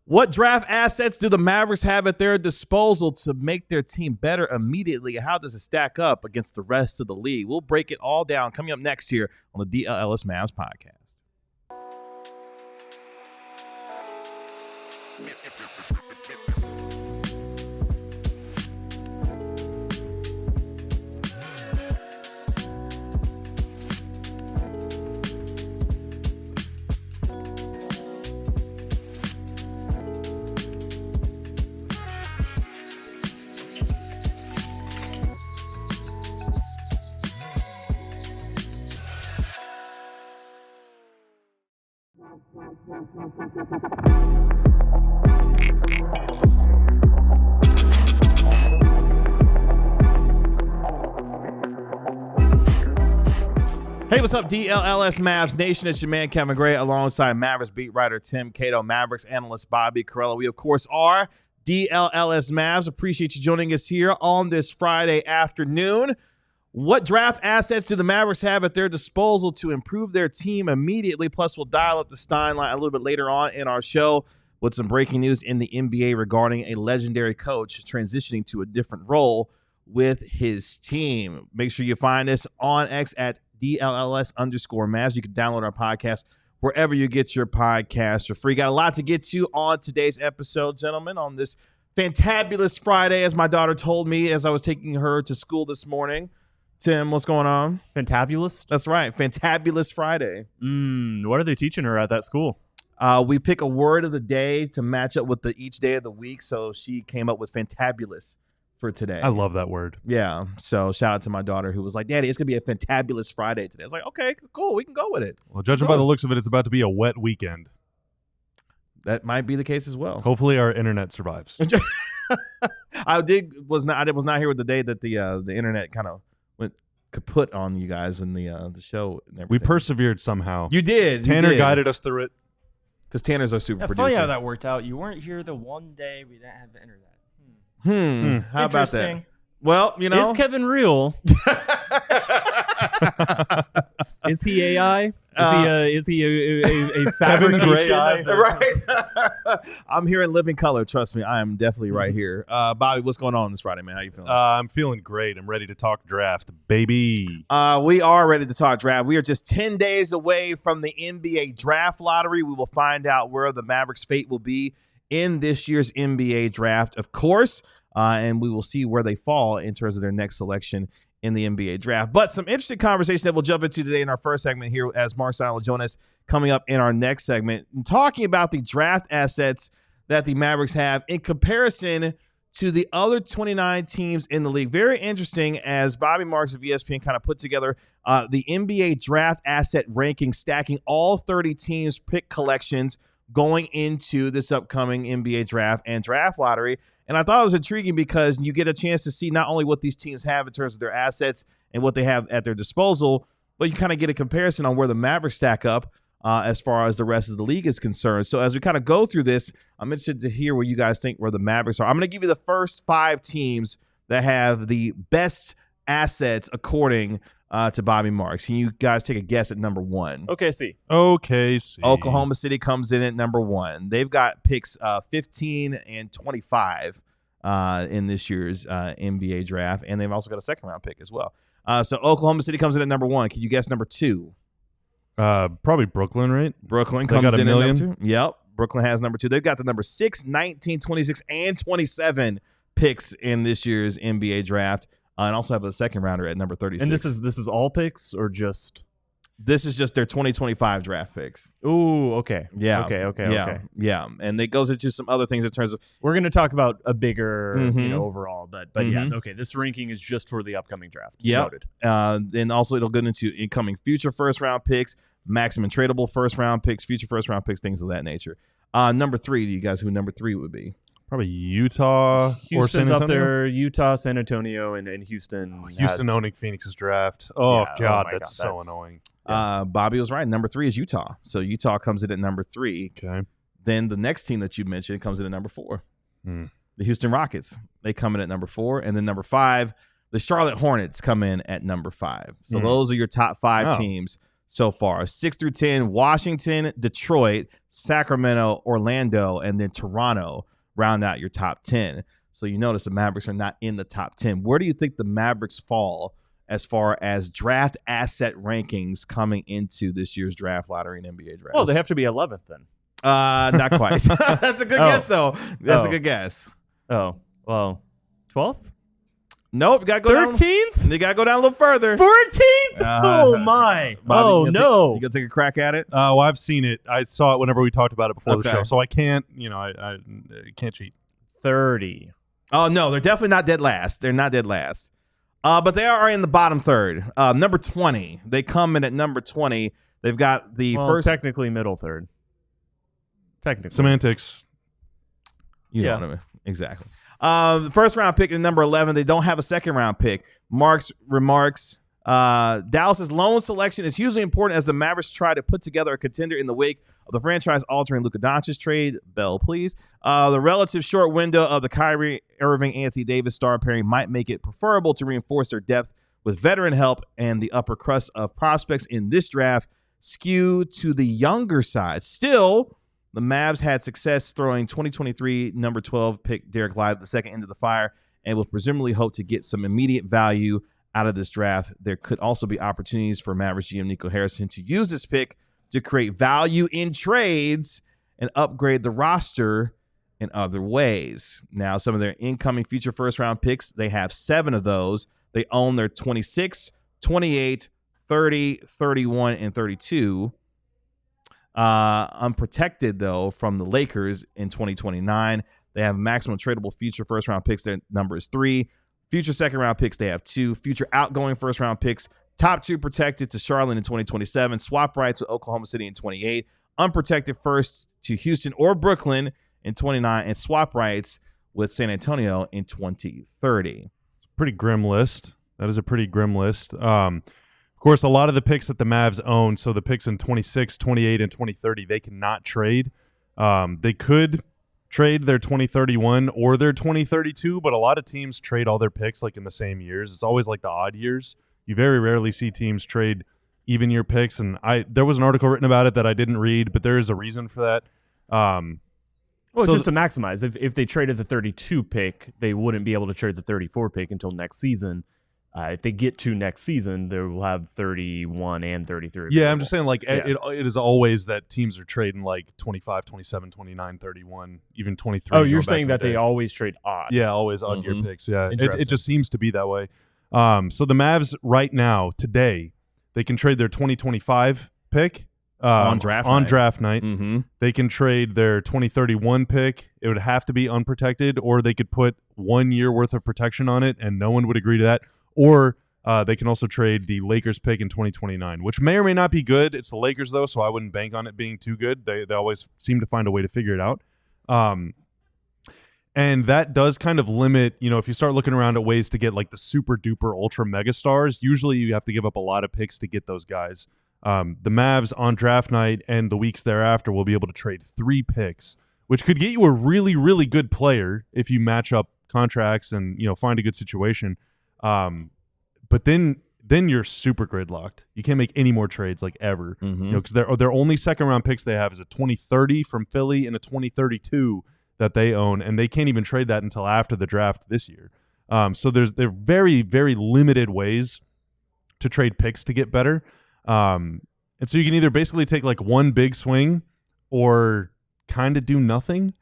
What draft assets do the Mavericks have at their disposal to make their team better immediately? How does it stack up against the rest of the league? We'll break it all down coming up next here on the DLLS Mavs podcast. Hey, what's up, DLLS Mavs Nation? It's your man, Kevin Gray, alongside Mavericks beat writer Tim Cato, Mavericks analyst Bobby Carella. We, of course, are DLLS Mavs. Appreciate you joining us here on this Friday afternoon. What draft assets do the Mavericks have at their disposal to improve their team immediately? Plus, we'll dial up the Stein Line a little bit later on in our show with some breaking news in the NBA regarding a legendary coach transitioning to a different role with his team. Make sure you find us on X at DLLS_Mavs. You can download our podcast wherever you get your podcasts for free. Got a lot to get to on today's episode, gentlemen, on this fantabulous Friday, as my daughter told me as I was taking her to school this morning. Tim, what's going on? Fantabulous? That's right. Fantabulous Friday. What are they teaching her at that school? We pick a word of the day to match up with each day of the week. So she came up with fantabulous for today. I love that word. Yeah. So shout out to my daughter who was like, Daddy, it's going to be a fantabulous Friday today. I was like, okay, cool. We can go with it. Well, judging by the looks of it, it's about to be a wet weekend. That might be the case as well. Hopefully our internet survives. I was not here with the day that the internet kind of went kaput on you guys in the show and everything. We persevered somehow. You did. Tanner guided us through it. Because Tanner's our super producer. Funny how that worked out. You weren't here the one day we didn't have the internet. How about that? Well, you know. Is Kevin real? Is he AI? Is he a fabrication? Right. I'm here in living color. Trust me, I am definitely right here. Bobby, what's going on this Friday, man? How you feeling? I'm feeling great. I'm ready to talk draft, baby. We are ready to talk draft. We are just 10 days away from the NBA draft lottery. We will find out where the Mavericks' fate will be in this year's NBA draft, of course, and we will see where they fall in terms of their next selection in the NBA draft. But some interesting conversation that we'll jump into today in our first segment here as Marc Stein will join us coming up in our next segment, and talking about the draft assets that the Mavericks have in comparison to the other 29 teams in the league. Very interesting, as Bobby Marks of ESPN kind of put together the NBA draft asset ranking, stacking all 30 teams' pick collections going into this upcoming NBA draft and draft lottery. And I thought it was intriguing because you get a chance to see not only what these teams have in terms of their assets and what they have at their disposal, but you kind of get a comparison on where the Mavericks stack up as far as the rest of the league is concerned. So as we kind of go through this, I'm interested to hear what you guys think where the Mavericks are. I'm going to give you the first 5 teams that have the best assets according to Bobby Marks. Can you guys take a guess at number 1? OKC. Oklahoma City comes in at number 1. They've got picks 15 and 25 in this year's NBA draft, and they've also got a second-round pick as well. So Oklahoma City comes in at number 1. Can you guess number 2? Probably Brooklyn, right? Brooklyn comes in at number 2. Yep. Brooklyn has number 2. They've got the number 6, 19, 26, and 27 picks in this year's NBA draft. And also have a second rounder at number 36. And this is all picks or just? This is just their 2025 draft picks. Ooh, okay. Yeah. Okay. Yeah. And it goes into some other things in terms of. We're going to talk about a bigger, overall, but yeah, okay. This ranking is just for the upcoming draft. Yeah. And also it'll go into incoming future first round picks, maximum tradable first round picks, future first round picks, things of that nature. Number 3, do you guys who number 3 would be? Probably Utah Houston's or San Antonio. Up there. Utah, San Antonio, and Houston. Houston owning Phoenix's draft. Oh, yeah, God, that's so annoying. Yeah. Bobby was right. Number 3 is Utah. So Utah comes in at number 3. Okay. Then the next team that you mentioned comes in at number 4. The Houston Rockets. They come in at number 4. And then number 5, the Charlotte Hornets come in at number 5. So those are your top 5 teams. so far. 6 through 10, Washington, Detroit, Sacramento, Orlando, and then Toronto round out your top 10. So you notice the Mavericks are not in the top 10. Where do you think the Mavericks fall as far as draft asset rankings coming into this year's draft lottery and NBA draft? Well, they have to be 11th then. Not quite. That's a good guess, though. That's a good guess. Oh, well, 12th? Nope, you got to go 13th? down. You got to go down a little further. 14th? Oh, my. Bobby, no. You going to take a crack at it? Well, I've seen it. I saw it whenever we talked about it before the Okay. show, so I can't, I can't cheat. 30. Oh, no, they're definitely not dead last. They're not dead last. But they are in the bottom third. Number 20. They come in at number 20. They've got the first. Technically middle third. Technically. Semantics. You know what I mean. Exactly. The first round pick is number 11. They don't have a second round pick. Mark's remarks. Dallas's lone selection is hugely important as the Mavericks try to put together a contender in the wake of the franchise-altering Luka Doncic trade. Bell, please. The relative short window of the Kyrie Irving, Anthony Davis star pairing might make it preferable to reinforce their depth with veteran help, and the upper crust of prospects in this draft skew to the younger side. Still, the Mavs had success throwing 2023 number 12 pick Derek Lively the second into the fire and will presumably hope to get some immediate value out of this draft. There could also be opportunities for Mavericks GM Nico Harrison to use this pick to create value in trades and upgrade the roster in other ways. Now, some of their incoming future first-round picks, they have 7 of those. They own their 26, 28, 30, 31, and 32. Unprotected, though, from the Lakers in 2029. They have maximum tradable future first-round picks. Their number is 3. Future second-round picks, they have 2. Future outgoing first-round picks, top 2 protected to Charlotte in 2027. Swap rights with Oklahoma City in 28. Unprotected first to Houston or Brooklyn in 29. And swap rights with San Antonio in 2030. It's a pretty grim list. That is a pretty grim list. Of course, a lot of the picks that the Mavs own, so the picks in 26, 28, and 2030, they cannot trade. They could trade their 2031 or their 2032, but a lot of teams trade all their picks like in the same years. It's always like the odd years. You very rarely see teams trade even year picks, and there was an article written about it that I didn't read, but there is a reason for that. Just to maximize. If they traded the 32 pick, they wouldn't be able to trade the 34 pick until next season. If they get to next season, they will have 31 and 33. Yeah, I'm just saying, it is always that teams are trading like 25, 27, 29, 31, even 23. Oh, you're saying that they always trade odd. Yeah, always odd year picks. Yeah, it just seems to be that way. So the Mavs right now, today, they can trade their 2025 pick on draft night. Mm-hmm. They can trade their 2031 pick. It would have to be unprotected, or they could put 1 year worth of protection on it, and no one would agree to that. Or they can also trade the Lakers pick in 2029, which may or may not be good. It's the Lakers, though, so I wouldn't bank on it being too good. They always seem to find a way to figure it out. And that does kind of limit, if you start looking around at ways to get like the super duper ultra mega stars, usually you have to give up a lot of picks to get those guys. The Mavs on draft night and the weeks thereafter will be able to trade 3 picks, which could get you a really, really good player if you match up contracts and, find a good situation. But then you're super gridlocked. You can't make any more trades like ever, because their only second round picks they have is a 2030 from Philly and a 2032 that they own, and they can't even trade that until after the draft this year. So there are very, very limited ways to trade picks to get better. And so you can either basically take like one big swing or kind of do nothing.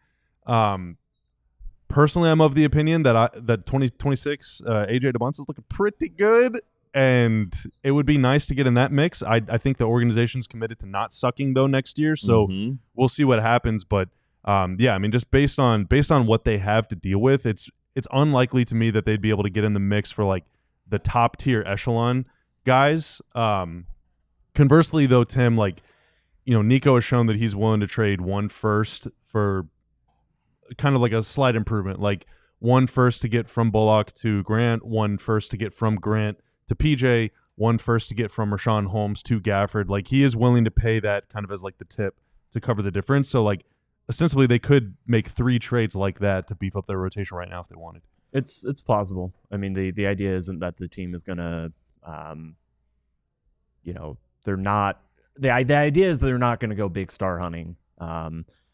Personally, I'm of the opinion that 2026 AJ DeBonce is looking pretty good, and it would be nice to get in that mix. I think the organization's committed to not sucking though next year, so we'll see what happens. But just based on what they have to deal with, it's unlikely to me that they'd be able to get in the mix for like the top tier echelon guys. Conversely, though, Tim, Nico has shown that he's willing to trade 1 first for kind of like a slight improvement, like 1 first to get from Bullock to Grant, 1 first to get from Grant to PJ, 1 first to get from Rashawn Holmes to Gafford. Like, he is willing to pay that kind of as like the tip to cover the difference. So like ostensibly they could make 3 trades like that to beef up their rotation right now if they wanted. It's plausible. I mean, the idea isn't that the team is gonna they're not. The idea is they're not going to go big star hunting.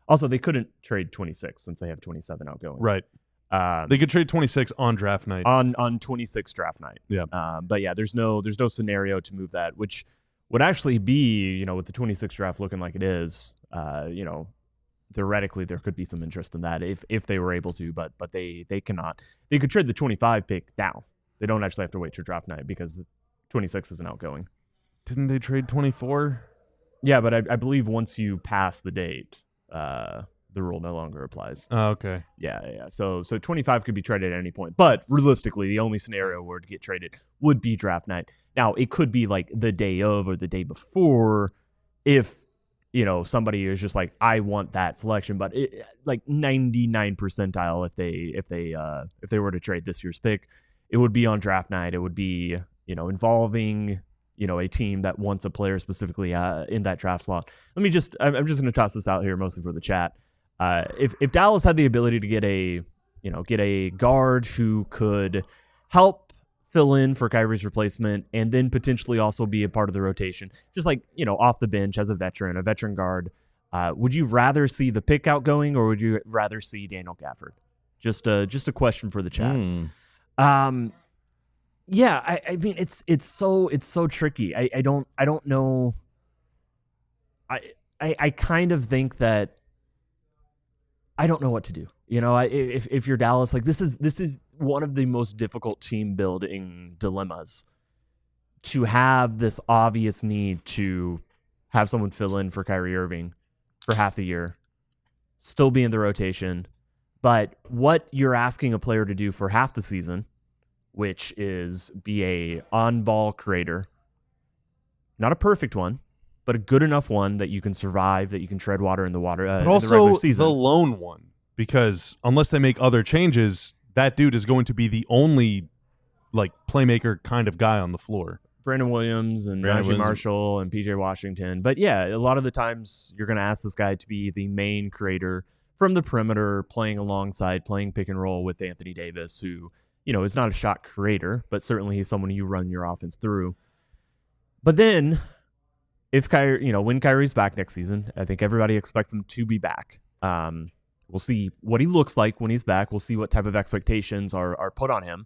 Also, they couldn't trade 26 since they have 27 outgoing. Right. They could trade 26 on draft night. On 26 draft night. Yeah. But yeah, there's no scenario to move that, which would actually be, with the 26 draft looking like it is, theoretically there could be some interest in that if they were able to, but they cannot. They could trade the 25 pick now. They don't actually have to wait till draft night because the 26 isn't outgoing. Didn't they trade 24? Yeah, but I believe once you pass the date, the rule no longer applies. Oh, okay. Yeah. So 25 could be traded at any point. But realistically, the only scenario where to get traded would be draft night. Now, it could be like the day of or the day before if, somebody is just like, I want that selection. But like 99 percentile if they were to trade this year's pick, it would be on draft night. It would be, involving a team that wants a player specifically in that draft slot. I'm just going to toss this out here mostly for the chat. If Dallas had the ability to get a guard who could help fill in for Kyrie's replacement and then potentially also be a part of the rotation, just like, off the bench as a veteran guard, would you rather see the pick outgoing or would you rather see Daniel Gafford? Just a question for the chat. Yeah, I mean it's so tricky. I don't know. I kind of think that I don't know what to do. If you're Dallas, like this is one of the most difficult team building dilemmas, to have this obvious need to have someone fill in for Kyrie Irving for half the year, still be in the rotation, but what you're asking a player to do for half the season, which is be a on-ball creator, not a perfect one, but a good enough one that you can survive, that you can tread water in the water. But in also the regular season. the lone one, because unless they make other changes, that dude is going to be the only playmaker kind of guy on the floor. Brandon Williams and Najee Marshall and PJ Washington. But yeah, a lot of the times you're going to ask this guy to be the main creator from the perimeter, playing pick and roll with Anthony Davis, who, is not a shot creator, but certainly he's someone you run your offense through. But then if when Kyrie's back next season, I think everybody expects him to be back. We'll see what he looks like when he's back. We'll see what type of expectations are put on him,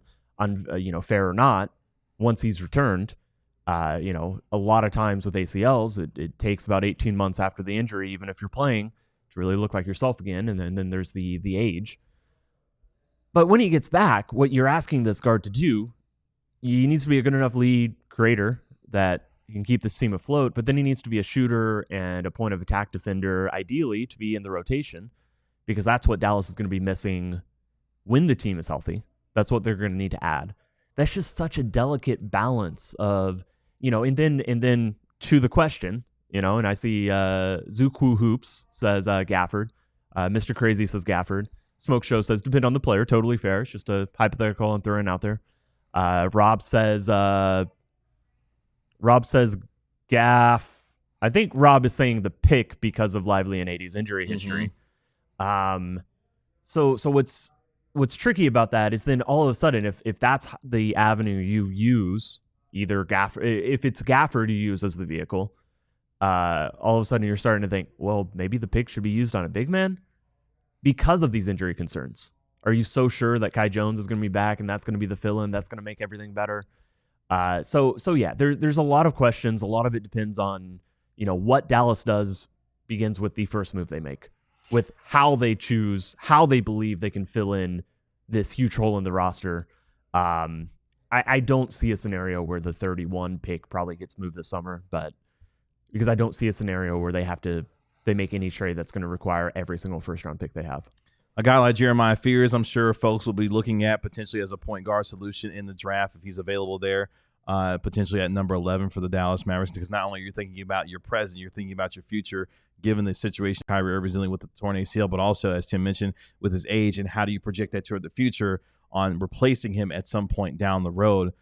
fair or not, once he's returned. A lot of times with ACLs, it takes about 18 months after the injury, even if you're playing, to really look like yourself again. And then there's the age. But when he gets back, what you're asking this guard to do, he needs to be a good enough lead creator that he can keep this team afloat, but then he needs to be a shooter and a point of attack defender, ideally, to be in the rotation, because that's what Dallas is going to be missing when the team is healthy. That's what they're going to need to add. That's just such a delicate balance of, and then to the question, and I see Zuku Hoops says Gafford. Mr. Crazy says Gafford. Smoke Show says depend on the player. Totally fair. It's just a hypothetical I'm throwing out there. Rob says Gaff. I think Rob is saying the pick because of Lively and 80's injury history. So what's tricky about that is then all of a sudden, if that's the avenue you use, either Gafford, if it's Gafford you use as the vehicle, all of a sudden you're starting to think, well, maybe the pick should be used on a big man because of these injury concerns. Are you so sure that Kai Jones is going to be back and that's going to be the fill-in, that's going to make everything better? So yeah, there's a lot of questions. A lot of it depends on, what Dallas does begins with the first move they make, with how they choose, how they believe they can fill in this huge hole in the roster. I don't see a scenario where the 31 pick probably gets moved this summer, but because I don't see a scenario where they make any trade that's going to require every single first-round pick they have. A guy like Jeremiah Fears, I'm sure folks will be looking at potentially as a point guard solution in the draft if he's available there, potentially at number 11 for the Dallas Mavericks, because not only are you thinking about your present, you're thinking about your future, given the situation Kyrie Irving's dealing with the torn ACL, but also, as Tim mentioned, with his age, and how do you project that toward the future on replacing him at some point down the road,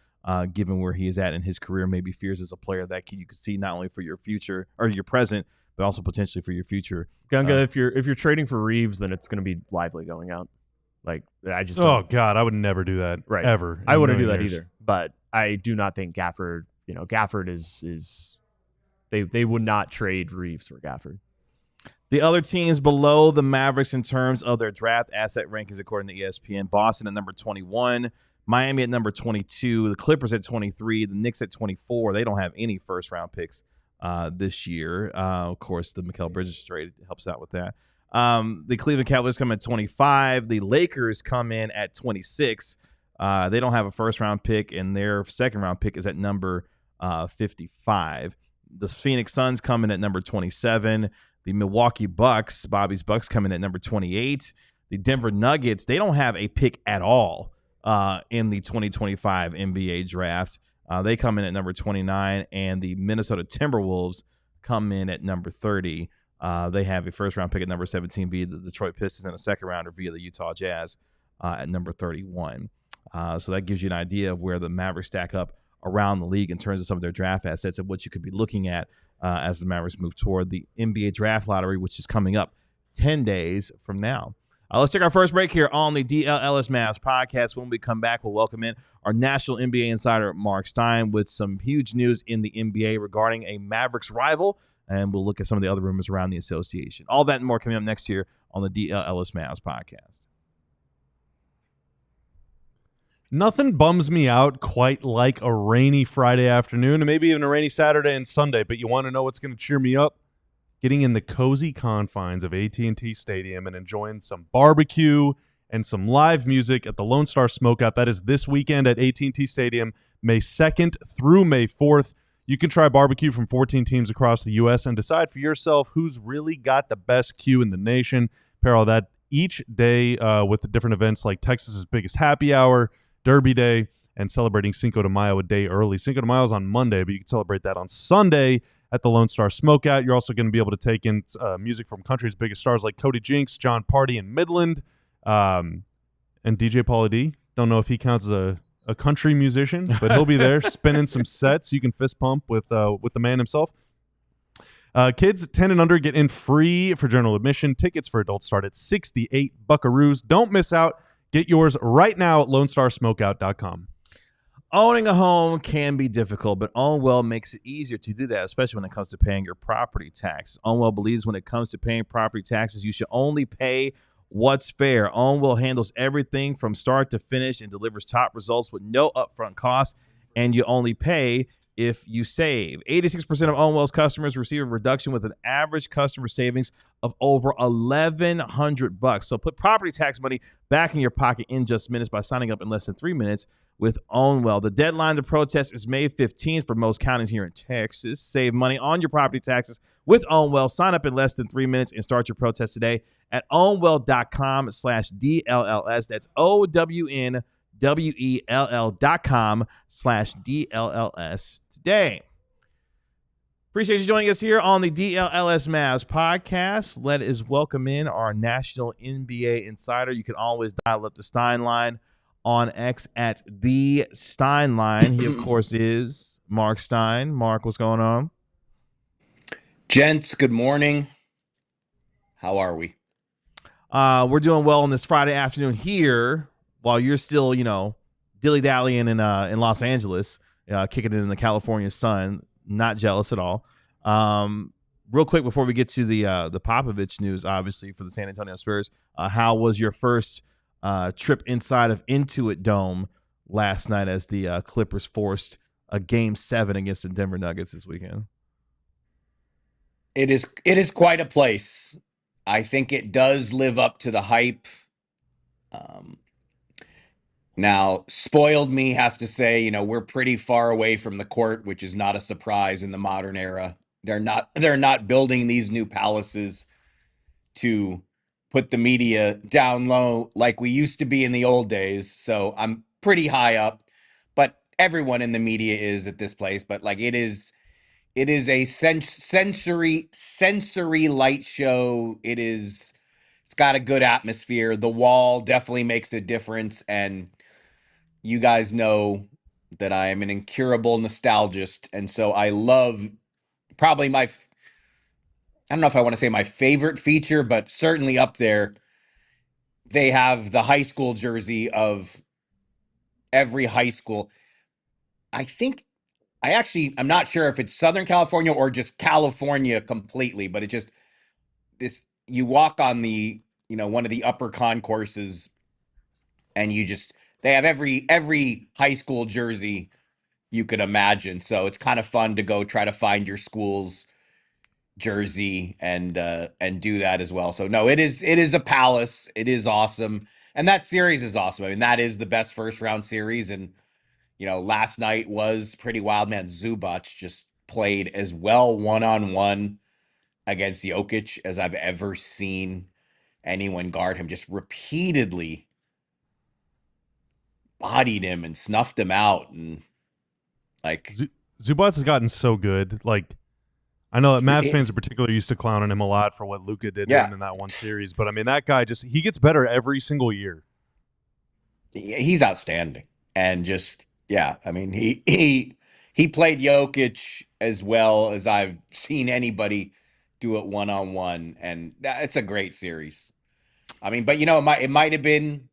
given where he is at in his career. Maybe Fears is a player that you could see not only for your future or your present, but also potentially for your future. Gunga, if you're trading for Reeves, then it's going to be Lively going out. Oh God, I would never do that. Right. Ever. I wouldn't do that either. But I do not think Gafford. Gafford is They would not trade Reeves for Gafford. The other teams below the Mavericks in terms of their draft asset rankings, according to ESPN: Boston at number 21, Miami at number 22, the Clippers at 23, the Knicks at 24. They don't have any first-round picks this year. Of course, the Mikal Bridges trade helps out with that. The Cleveland Cavaliers come at 25. The Lakers come in at 26. They don't have a first-round pick, and their second-round pick is at number 55. The Phoenix Suns come in at number 27. The Milwaukee Bucks, Bobby's Bucks, come in at number 28. The Denver Nuggets, they don't have a pick at all in the 2025 NBA draft. They come in at number 29, and the Minnesota Timberwolves come in at number 30. They have a first-round pick at number 17 via the Detroit Pistons and a second-rounder via the Utah Jazz at number 31. So that gives you an idea of where the Mavericks stack up around the league in terms of some of their draft assets and what you could be looking at as the Mavericks move toward the NBA draft lottery, which is coming up 10 days from now. Let's take our first break here on the DLLS Mavs podcast. When we come back, we'll welcome in our national NBA insider, Marc Stein, with some huge news in the NBA regarding a Mavericks rival, and we'll look at some of the other rumors around the association. All that and more coming up next year on the DLLS Mavs podcast. Nothing bums me out quite like a rainy Friday afternoon and maybe even a rainy Saturday and Sunday, but you want to know what's going to cheer me up? Getting in the cozy confines of AT&T Stadium and enjoying some barbecue and some live music at the Lone Star Smokeout. That is this weekend at AT&T Stadium, May 2nd through May 4th. You can try barbecue from 14 teams across the U.S. and decide for yourself who's really got the best queue in the nation. Pair all that each day with the different events like Texas's biggest happy hour, Derby Day, and celebrating Cinco de Mayo a day early. Cinco de Mayo is on Monday, but you can celebrate that on Sunday at the Lone Star Smokeout. You're also going to be able to take in music from country's biggest stars like Cody Jinks, John Party in Midland, and DJ Pauly D. Don't know if he counts as a country musician, but he'll be there spinning some sets. You can fist pump with the man himself. Kids 10 and under get in free for general admission. Tickets for adults start at 68 buckaroos. Don't miss out. Get yours right now at LoneStarSmokeout.com. Owning a home can be difficult, but OwnWell makes it easier to do that, especially when it comes to paying your property tax. OwnWell believes when it comes to paying property taxes, you should only pay what's fair. OwnWell handles everything from start to finish and delivers top results with no upfront costs, and you only pay if you save. 86% of OwnWell's customers receive a reduction with an average customer savings of over $1,100. So put property tax money back in your pocket in just minutes by signing up in less than 3 minutes with OwnWell. The deadline to protest is May 15th for most counties here in Texas. Save money on your property taxes with OwnWell. Sign up in less than 3 minutes and start your protest today at ownwell.com/DLLS. That's OWNWELL.com/DLLS today. Appreciate you joining us here on the DLLS Mavs podcast. Let us welcome in our national NBA insider. You can always dial up the Stein Line on X at the Stein Line. He, of course, is Marc Stein. Marc, what's going on? Gents, good morning. How are we? We're doing well on this Friday afternoon here while you're still, dilly-dallying in Los Angeles, kicking it in the California sun. Not jealous at all. Real quick before we get to the Popovich news, obviously, for the San Antonio Spurs, how was your first trip inside of Intuit Dome last night as the Clippers forced a Game 7 against the Denver Nuggets this weekend? It is quite a place. I think it does live up to the hype. Now, spoiled me has to say, we're pretty far away from the court, which is not a surprise in the modern era. They're not building these new palaces to put the media down low like we used to be in the old days. So I'm pretty high up, but everyone in the media is at this place. But it is a sensory light show. It's got a good atmosphere. The wall definitely makes a difference. And you guys know that I am an incurable nostalgist. And so I love probably I don't know if I want to say my favorite feature, but certainly up there. They have the high school jersey of every high school. I think I'm not sure if it's Southern California or just California completely, but it just, you walk on the, one of the upper concourses and they have every high school jersey you could imagine. So it's kind of fun to go try to find your school's jersey and do that as well. So no, it is a palace. It is awesome. And that series is awesome. I mean, that is the best first round series. And, last night was pretty wild, man. Zubac just played as well one-on-one against Jokic as I've ever seen anyone guard him. Just repeatedly bodied him and snuffed him out. And like Zubac has gotten so good. Like, I know that Mavs fans in particular used to clown on him a lot for what Luka did to him in that one series. But I mean, that guy he gets better every single year. He's outstanding. And just, yeah, I mean, he played Jokic as well as I've seen anybody do it one-on-one. And it's a great series. I mean, but it might have been,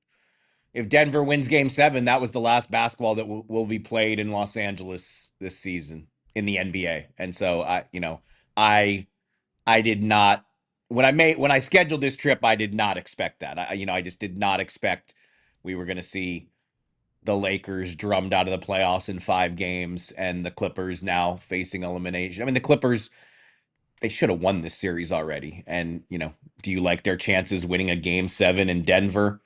if Denver wins Game 7, that was the last basketball that will be played in Los Angeles this season in the NBA. And so I did not, when I scheduled this trip, I did not expect that. I just did not expect we were going to see the Lakers drummed out of the playoffs in 5 games and the Clippers now facing elimination. I mean, the Clippers, they should have won this series already. And, do you like their chances winning a Game 7 in Denver?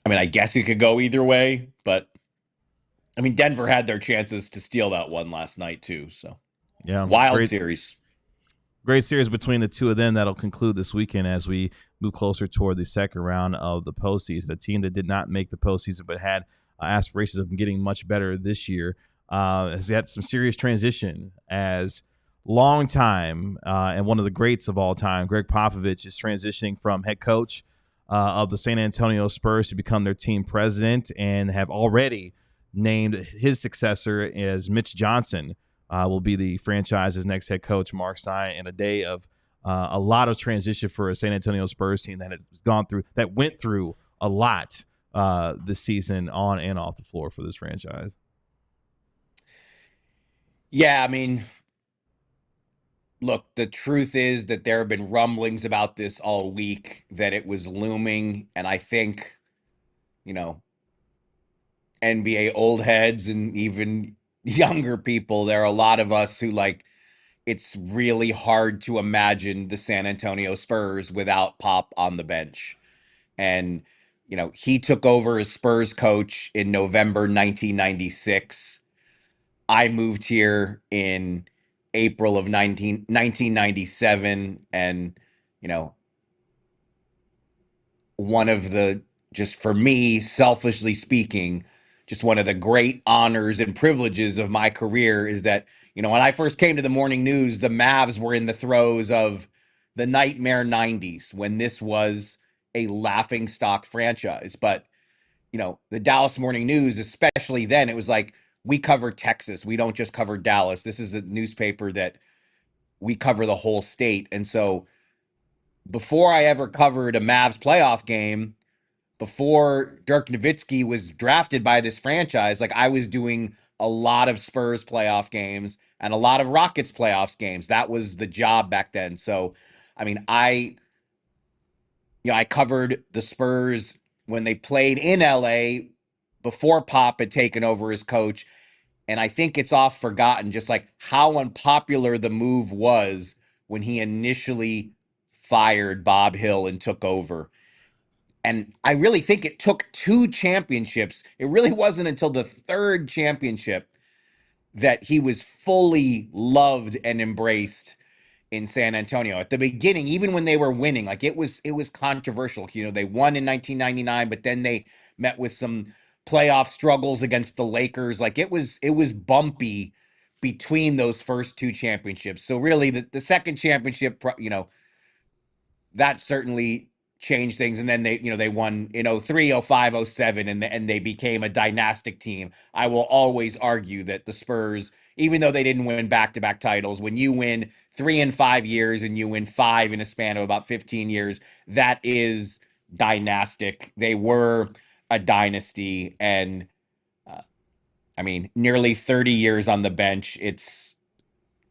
I mean, I guess it could go either way, but I mean, Denver had their chances to steal that one last night too. So, yeah, wild series. Great series between the two of them that'll conclude this weekend as we move closer toward the second round of the postseason. The team that did not make the postseason but had aspirations of getting much better this year has had some serious transition as long time and one of the greats of all time, Gregg Popovich, is transitioning from head coach of the San Antonio Spurs to become their team president, and have already named his successor as Mitch Johnson will be the franchise's next head coach, Marc Stein, in a day of a lot of transition for a San Antonio Spurs team that went through a lot this season on and off the floor for this franchise. Yeah, I mean, look, the truth is that there have been rumblings about this all week, that it was looming. And I think, NBA old heads and even younger people, there are a lot of us who it's really hard to imagine the San Antonio Spurs without Pop on the bench. And, he took over as Spurs coach in November 1996. I moved here in April of 1997. And, one of the, just for me, selfishly speaking, just one of the great honors and privileges of my career is that, when I first came to the morning news, the Mavs were in the throes of the nightmare 90s when this was a laughingstock franchise. But, the Dallas Morning News, especially then, it was like, we cover Texas. We don't just cover Dallas. This is a newspaper that we cover the whole state. And so before I ever covered a Mavs playoff game, before Dirk Nowitzki was drafted by this franchise, I was doing a lot of Spurs playoff games and a lot of Rockets playoffs games. That was the job back then. So, I mean, I covered the Spurs when they played in LA before Pop had taken over as coach. And I think it's oft forgotten just how unpopular the move was when he initially fired Bob Hill and took over. And I really think it took 2 championships. It really wasn't until the 3rd championship that he was fully loved and embraced in San Antonio. At the beginning, even when they were winning, it was controversial. They won in 1999, but then they met with some playoff struggles against the Lakers. It was bumpy between those first 2 championships. So really the second championship, that certainly changed things. And then they won in 03, 05, 07, and they became a dynastic team. I will always argue that the Spurs, even though they didn't win back-to-back titles, when you win 3 in 5 years and you win 5 in a span of about 15 years, that is dynastic. They were a dynasty. And I mean, nearly 30 years on the bench. It's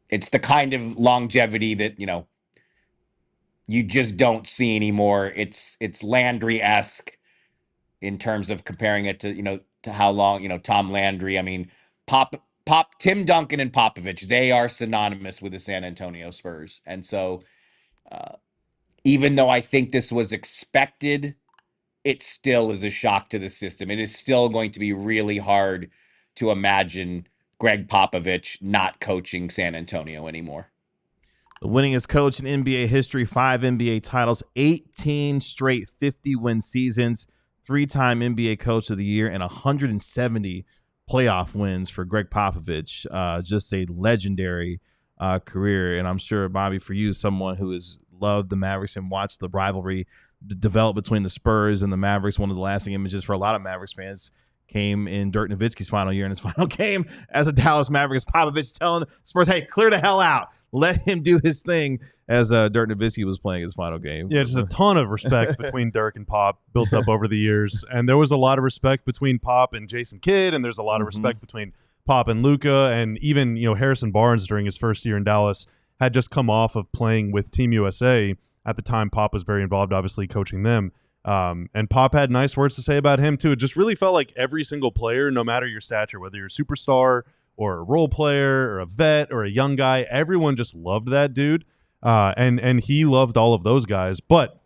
the kind of longevity that, you just don't see anymore. It's Landry-esque in terms of comparing it to, to how long, Tom Landry. I mean, Tim Duncan and Popovich, they are synonymous with the San Antonio Spurs. And so even though I think this was expected, it still is a shock to the system. It is still going to be really hard to imagine Gregg Popovich not coaching San Antonio anymore. The winningest coach in NBA history, 5 NBA titles, 18 straight 50-win seasons, 3-time NBA Coach of the Year, and 170 playoff wins for Gregg Popovich. Just a legendary career. And I'm sure, Bobby, for you, someone who has loved the Mavericks and watched the rivalry develop between the Spurs and the Mavericks, one of the lasting images for a lot of Mavericks fans came in Dirk Nowitzki's final year in his final game as a Dallas Mavericks. Popovich telling Spurs, hey, clear the hell out. Let him do his thing as Dirk Nowitzki was playing his final game. Yeah, just a ton of respect between Dirk and Pop built up over the years. And there was a lot of respect between Pop and Jason Kidd, and there's a lot of respect between Pop and Luka, and even, Harrison Barnes during his first year in Dallas had just come off of playing with Team USA. At the time, Pop was very involved, obviously, coaching them. And Pop had nice words to say about him, too. It just really felt like every single player, no matter your stature, whether you're a superstar or a role player or a vet or a young guy, everyone just loved that dude. And he loved all of those guys. But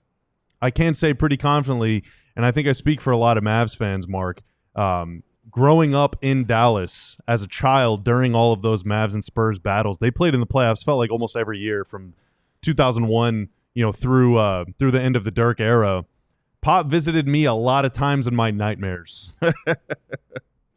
I can say pretty confidently, and I think I speak for a lot of Mavs fans, Mark, growing up in Dallas as a child during all of those Mavs and Spurs battles, they played in the playoffs, felt like almost every year from 2001 through the end of the Dirk era. Pop visited me a lot of times in my nightmares.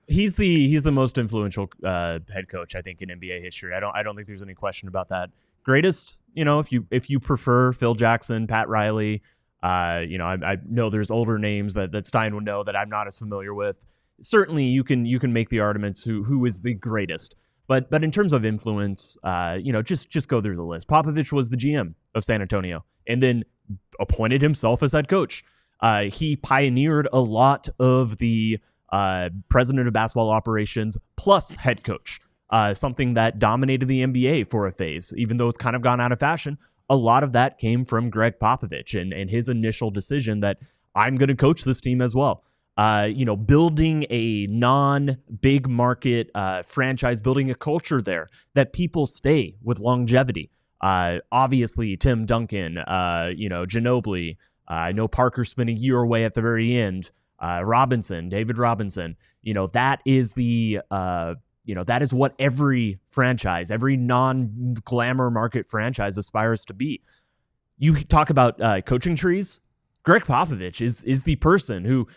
He's the most influential head coach, I think, in NBA history. I don't think there's any question about that. Greatest, if you prefer Phil Jackson, Pat Riley, I know there's older names that Stein would know that I'm not as familiar with. Certainly, you can make the arguments who is the greatest. But in terms of influence, just go through the list. Popovich was the GM of San Antonio and then appointed himself as head coach. He pioneered a lot of the president of basketball operations plus head coach, something that dominated the NBA for a phase. Even though it's kind of gone out of fashion, a lot of that came from Gregg Popovich and his initial decision that I'm going to coach this team as well. Building a non-big market franchise, building a culture there that people stay with longevity. Obviously, Tim Duncan, Ginobili. I know Parker spent a year away at the very end. David Robinson. That is that is what every franchise, every non-glamour market franchise aspires to be. You talk about coaching trees. Gregg Popovich is the person who,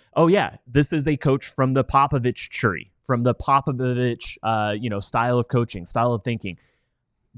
this is a coach from the Popovich tree, from the Popovich, style of coaching, style of thinking.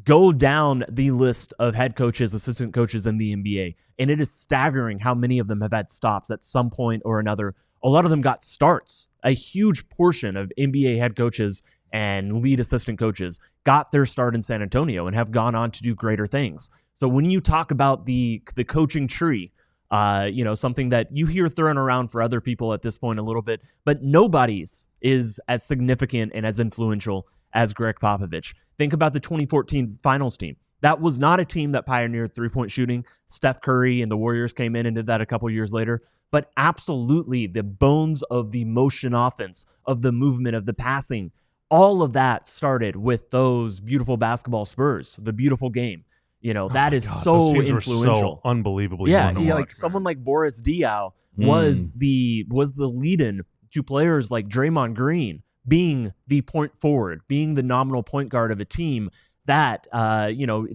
Go down the list of head coaches, assistant coaches in the NBA, and it is staggering how many of them have had stops at some point or another. A lot of them got starts. A huge portion of NBA head coaches and lead assistant coaches got their start in San Antonio and have gone on to do greater things. So when you talk about the coaching tree, something that you hear thrown around for other people at this point a little bit, but nobody's is as significant and as influential as Gregg Popovich. Think about the 2014 finals team. That was not a team that pioneered three-point shooting. Steph Curry and the Warriors came in and did that a couple years later. But absolutely the bones of the motion offense, of the movement, of the passing, all of that started with those beautiful basketball Spurs, the beautiful game. That is so influential. So unbelievably fun to watch, someone like Boris Diaw was the lead-in to players like Draymond Green being the point forward, being the nominal point guard of a team that,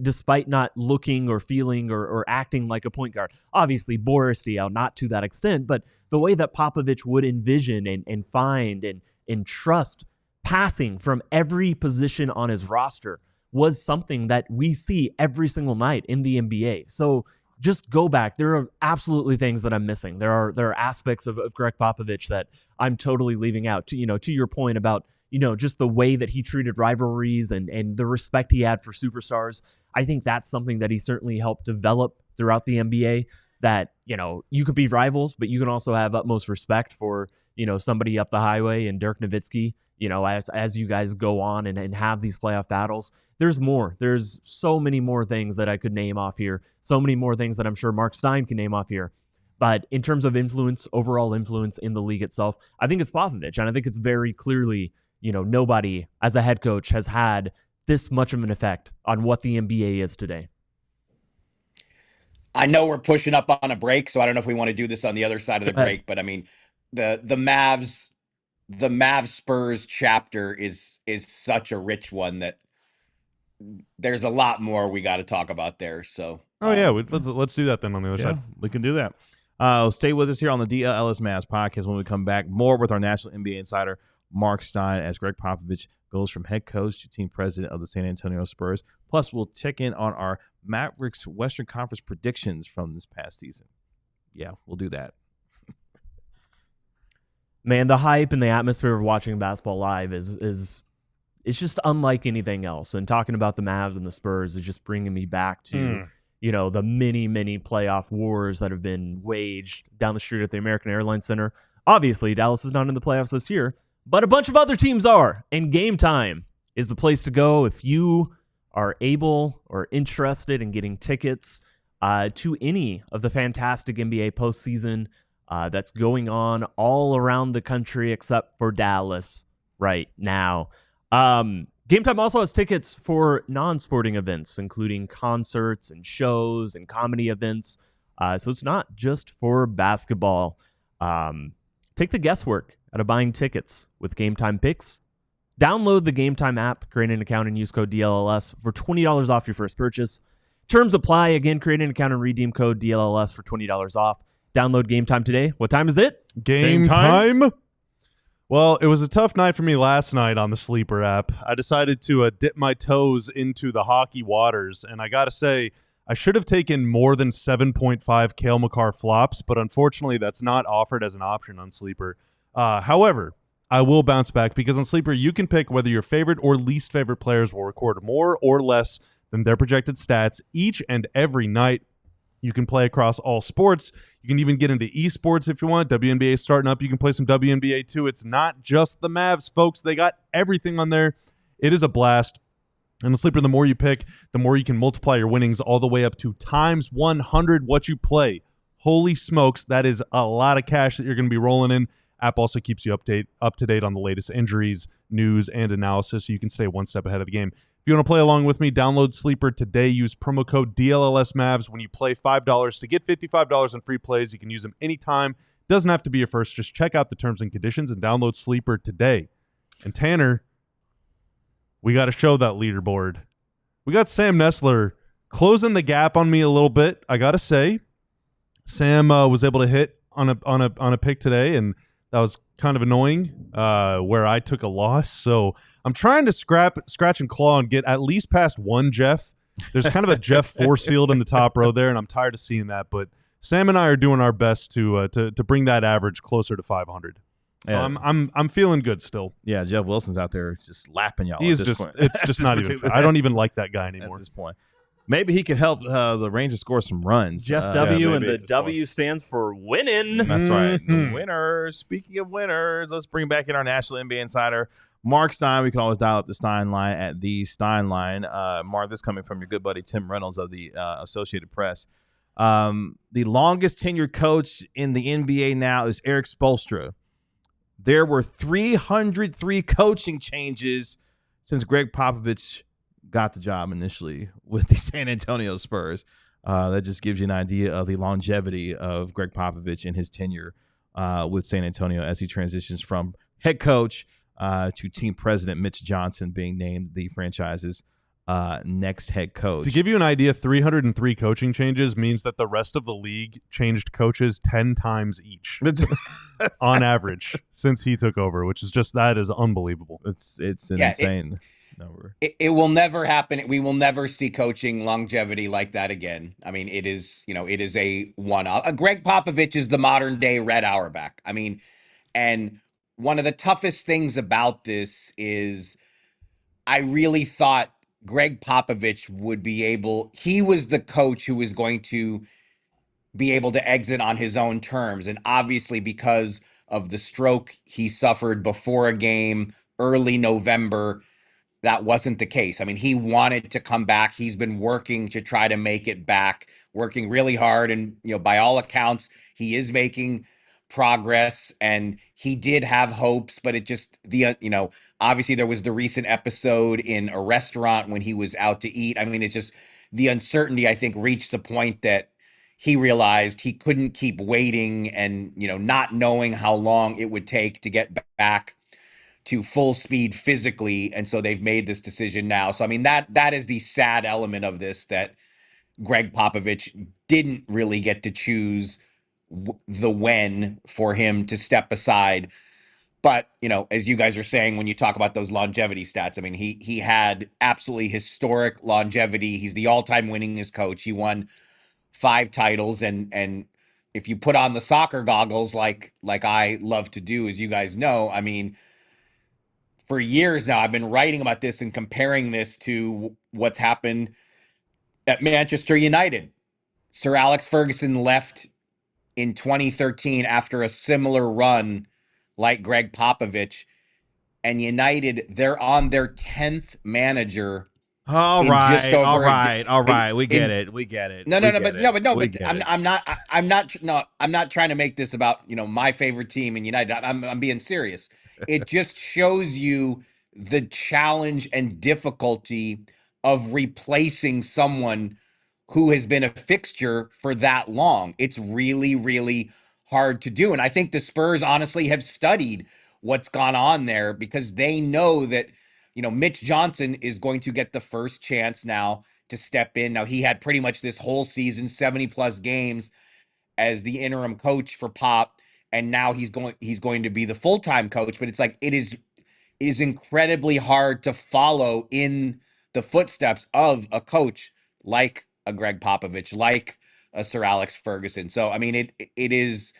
despite not looking or feeling or acting like a point guard. Obviously, Boris Diaw, not to that extent, but the way that Popovich would envision and find and trust passing from every position on his roster was something that we see every single night in the NBA. So just go back. There are absolutely things that I'm missing. There are aspects of Gregg Popovich that I'm totally leaving out. To your point about, just the way that he treated rivalries and the respect he had for superstars. I think that's something that he certainly helped develop throughout the NBA, that, you could be rivals, but you can also have utmost respect for, somebody up the highway and Dirk Nowitzki. as you guys go on and have these playoff battles, there's more. There's so many more things that I could name off here. So many more things that I'm sure Marc Stein can name off here. But in terms of influence, overall influence in the league itself, I think it's Popovich. And I think it's very clearly, nobody as a head coach has had this much of an effect on what the NBA is today. I know we're pushing up on a break, so I don't know if we want to do this on the other side of the break, but I mean, the Mavs Spurs chapter is such a rich one that there's a lot more we got to talk about there. So, let's do that then on the other side. We can do that. Stay with us here on the DLLS Mavs podcast when we come back. More with our national NBA insider, Marc Stein, as Gregg Popovich goes from head coach to team president of the San Antonio Spurs. Plus, we'll check in on our Mavericks Western Conference predictions from this past season. Yeah, we'll do that. Man, the hype and the atmosphere of watching basketball live is it's just unlike anything else. And talking about the Mavs and the Spurs is just bringing me back to the many playoff wars that have been waged down the street at the American Airlines Center. Obviously, Dallas is not in the playoffs this year, but a bunch of other teams are. And Game Time is the place to go if you are able or interested in getting tickets to any of the fantastic NBA postseason that's going on all around the country except for Dallas right now. Game Time also has tickets for non-sporting events, including concerts and shows and comedy events. So it's not just for basketball. Take the guesswork out of buying tickets with Game Time Picks. Download the Game Time app, create an account, and use code DLLS for $20 off your first purchase. Terms apply. Again, create an account and redeem code DLLS for $20 off. Download Game Time today. What time is it? Game time? Well, it was a tough night for me last night on the Sleeper app. I decided to dip my toes into the hockey waters, and I got to say, I should have taken more than 7.5 Cale Makar flops, but unfortunately, that's not offered as an option on Sleeper. However, I will bounce back because on Sleeper, you can pick whether your favorite or least favorite players will record more or less than their projected stats each and every night. You can play across all sports. You can even get into esports if you want. WNBA is starting up. You can play some WNBA too. It's not just the Mavs, folks. They got everything on there. It is a blast. And the Sleeper, the more you pick, the more you can multiply your winnings all the way up to times 100 what you play. Holy smokes, that is a lot of cash that you're going to be rolling in. App also keeps you up to date on the latest injuries, news, and analysis, so you can stay one step ahead of the game. If you want to play along with me, download Sleeper today. Use promo code DLLS Mavs when you play $5 to get $55 in free plays. You can use them anytime. Doesn't have to be your first. Just check out the terms and conditions and download Sleeper today. And Tanner, we got to show that leaderboard. We got Sam Nessler closing the gap on me a little bit. I got to say, Sam was able to hit on a pick today, and that was kind of annoying where I took a loss. So I'm trying to scratch and claw and get at least past one Jeff. There's kind of a Jeff force field in the top row there, and I'm tired of seeing that. But Sam and I are doing our best to bring that average closer to 500. So yeah. I'm feeling good still. Yeah, Jeff Wilson's out there just lapping y'all. He's just it's just not even. I don't even like that guy anymore at this point. Maybe he could help the Rangers score some runs. Jeff W, and the W stands for winning. That's right. The winners. Speaking of winners, let's bring back in our National NBA insider, Marc Stein. We can always dial up the Stein Line at the Stein Line. Marc, this coming from your good buddy Tim Reynolds of the Associated Press. The longest tenured coach in the NBA now is Erik Spoelstra. There were 303 coaching changes since Gregg Popovich got the job initially with the San Antonio Spurs. That just gives you an idea of the longevity of Gregg Popovich and his tenure with San Antonio as he transitions from head coach to team president, Mitch Johnson being named the franchise's next head coach. To give you an idea, 303 coaching changes means that the rest of the league changed coaches 10 times each on average since he took over, which is just, that is unbelievable. It's insane. It will never happen. We will never see coaching longevity like that again. I mean, it is a one-off. Gregg Popovich is the modern day Red Auerbach. I mean, and one of the toughest things about this is I really thought Gregg Popovich he was the coach who was going to be able to exit on his own terms. And obviously because of the stroke he suffered before a game, early November, that wasn't the case. I mean, he wanted to come back. He's been working to try to make it back, working really hard. And, by all accounts, he is making progress, and he did have hopes, but it just, obviously there was the recent episode in a restaurant when he was out to eat. I mean, it's just the uncertainty, I think, reached the point that he realized he couldn't keep waiting and, not knowing how long it would take to get back to full speed physically. And so they've made this decision now. So, I mean, that is the sad element of this, that Gregg Popovich didn't really get to choose the when for him to step aside. But, as you guys are saying, when you talk about those longevity stats, I mean, he had absolutely historic longevity. He's the all-time winningest coach. He won 5 titles. And if you put on the soccer goggles, like I love to do, as you guys know, I mean, for years now, I've been writing about this and comparing this to what's happened at Manchester United. Sir Alex Ferguson left in 2013 after a similar run like Gregg Popovich, and United, they're on their 10th manager. All right. We get it. I'm not trying to make this about, my favorite team in United. I'm being serious. It just shows you the challenge and difficulty of replacing someone who has been a fixture for that long. It's really, really hard to do. And I think the Spurs honestly have studied what's gone on there, because they know that, Mitch Johnson is going to get the first chance now to step in. Now, he had pretty much this whole season, 70 plus games as the interim coach for Pop. And now he's going to be the full-time coach. But it's like, it is incredibly hard to follow in the footsteps of a coach like a Gregg Popovich, like a Sir Alex Ferguson. So, I mean, it is.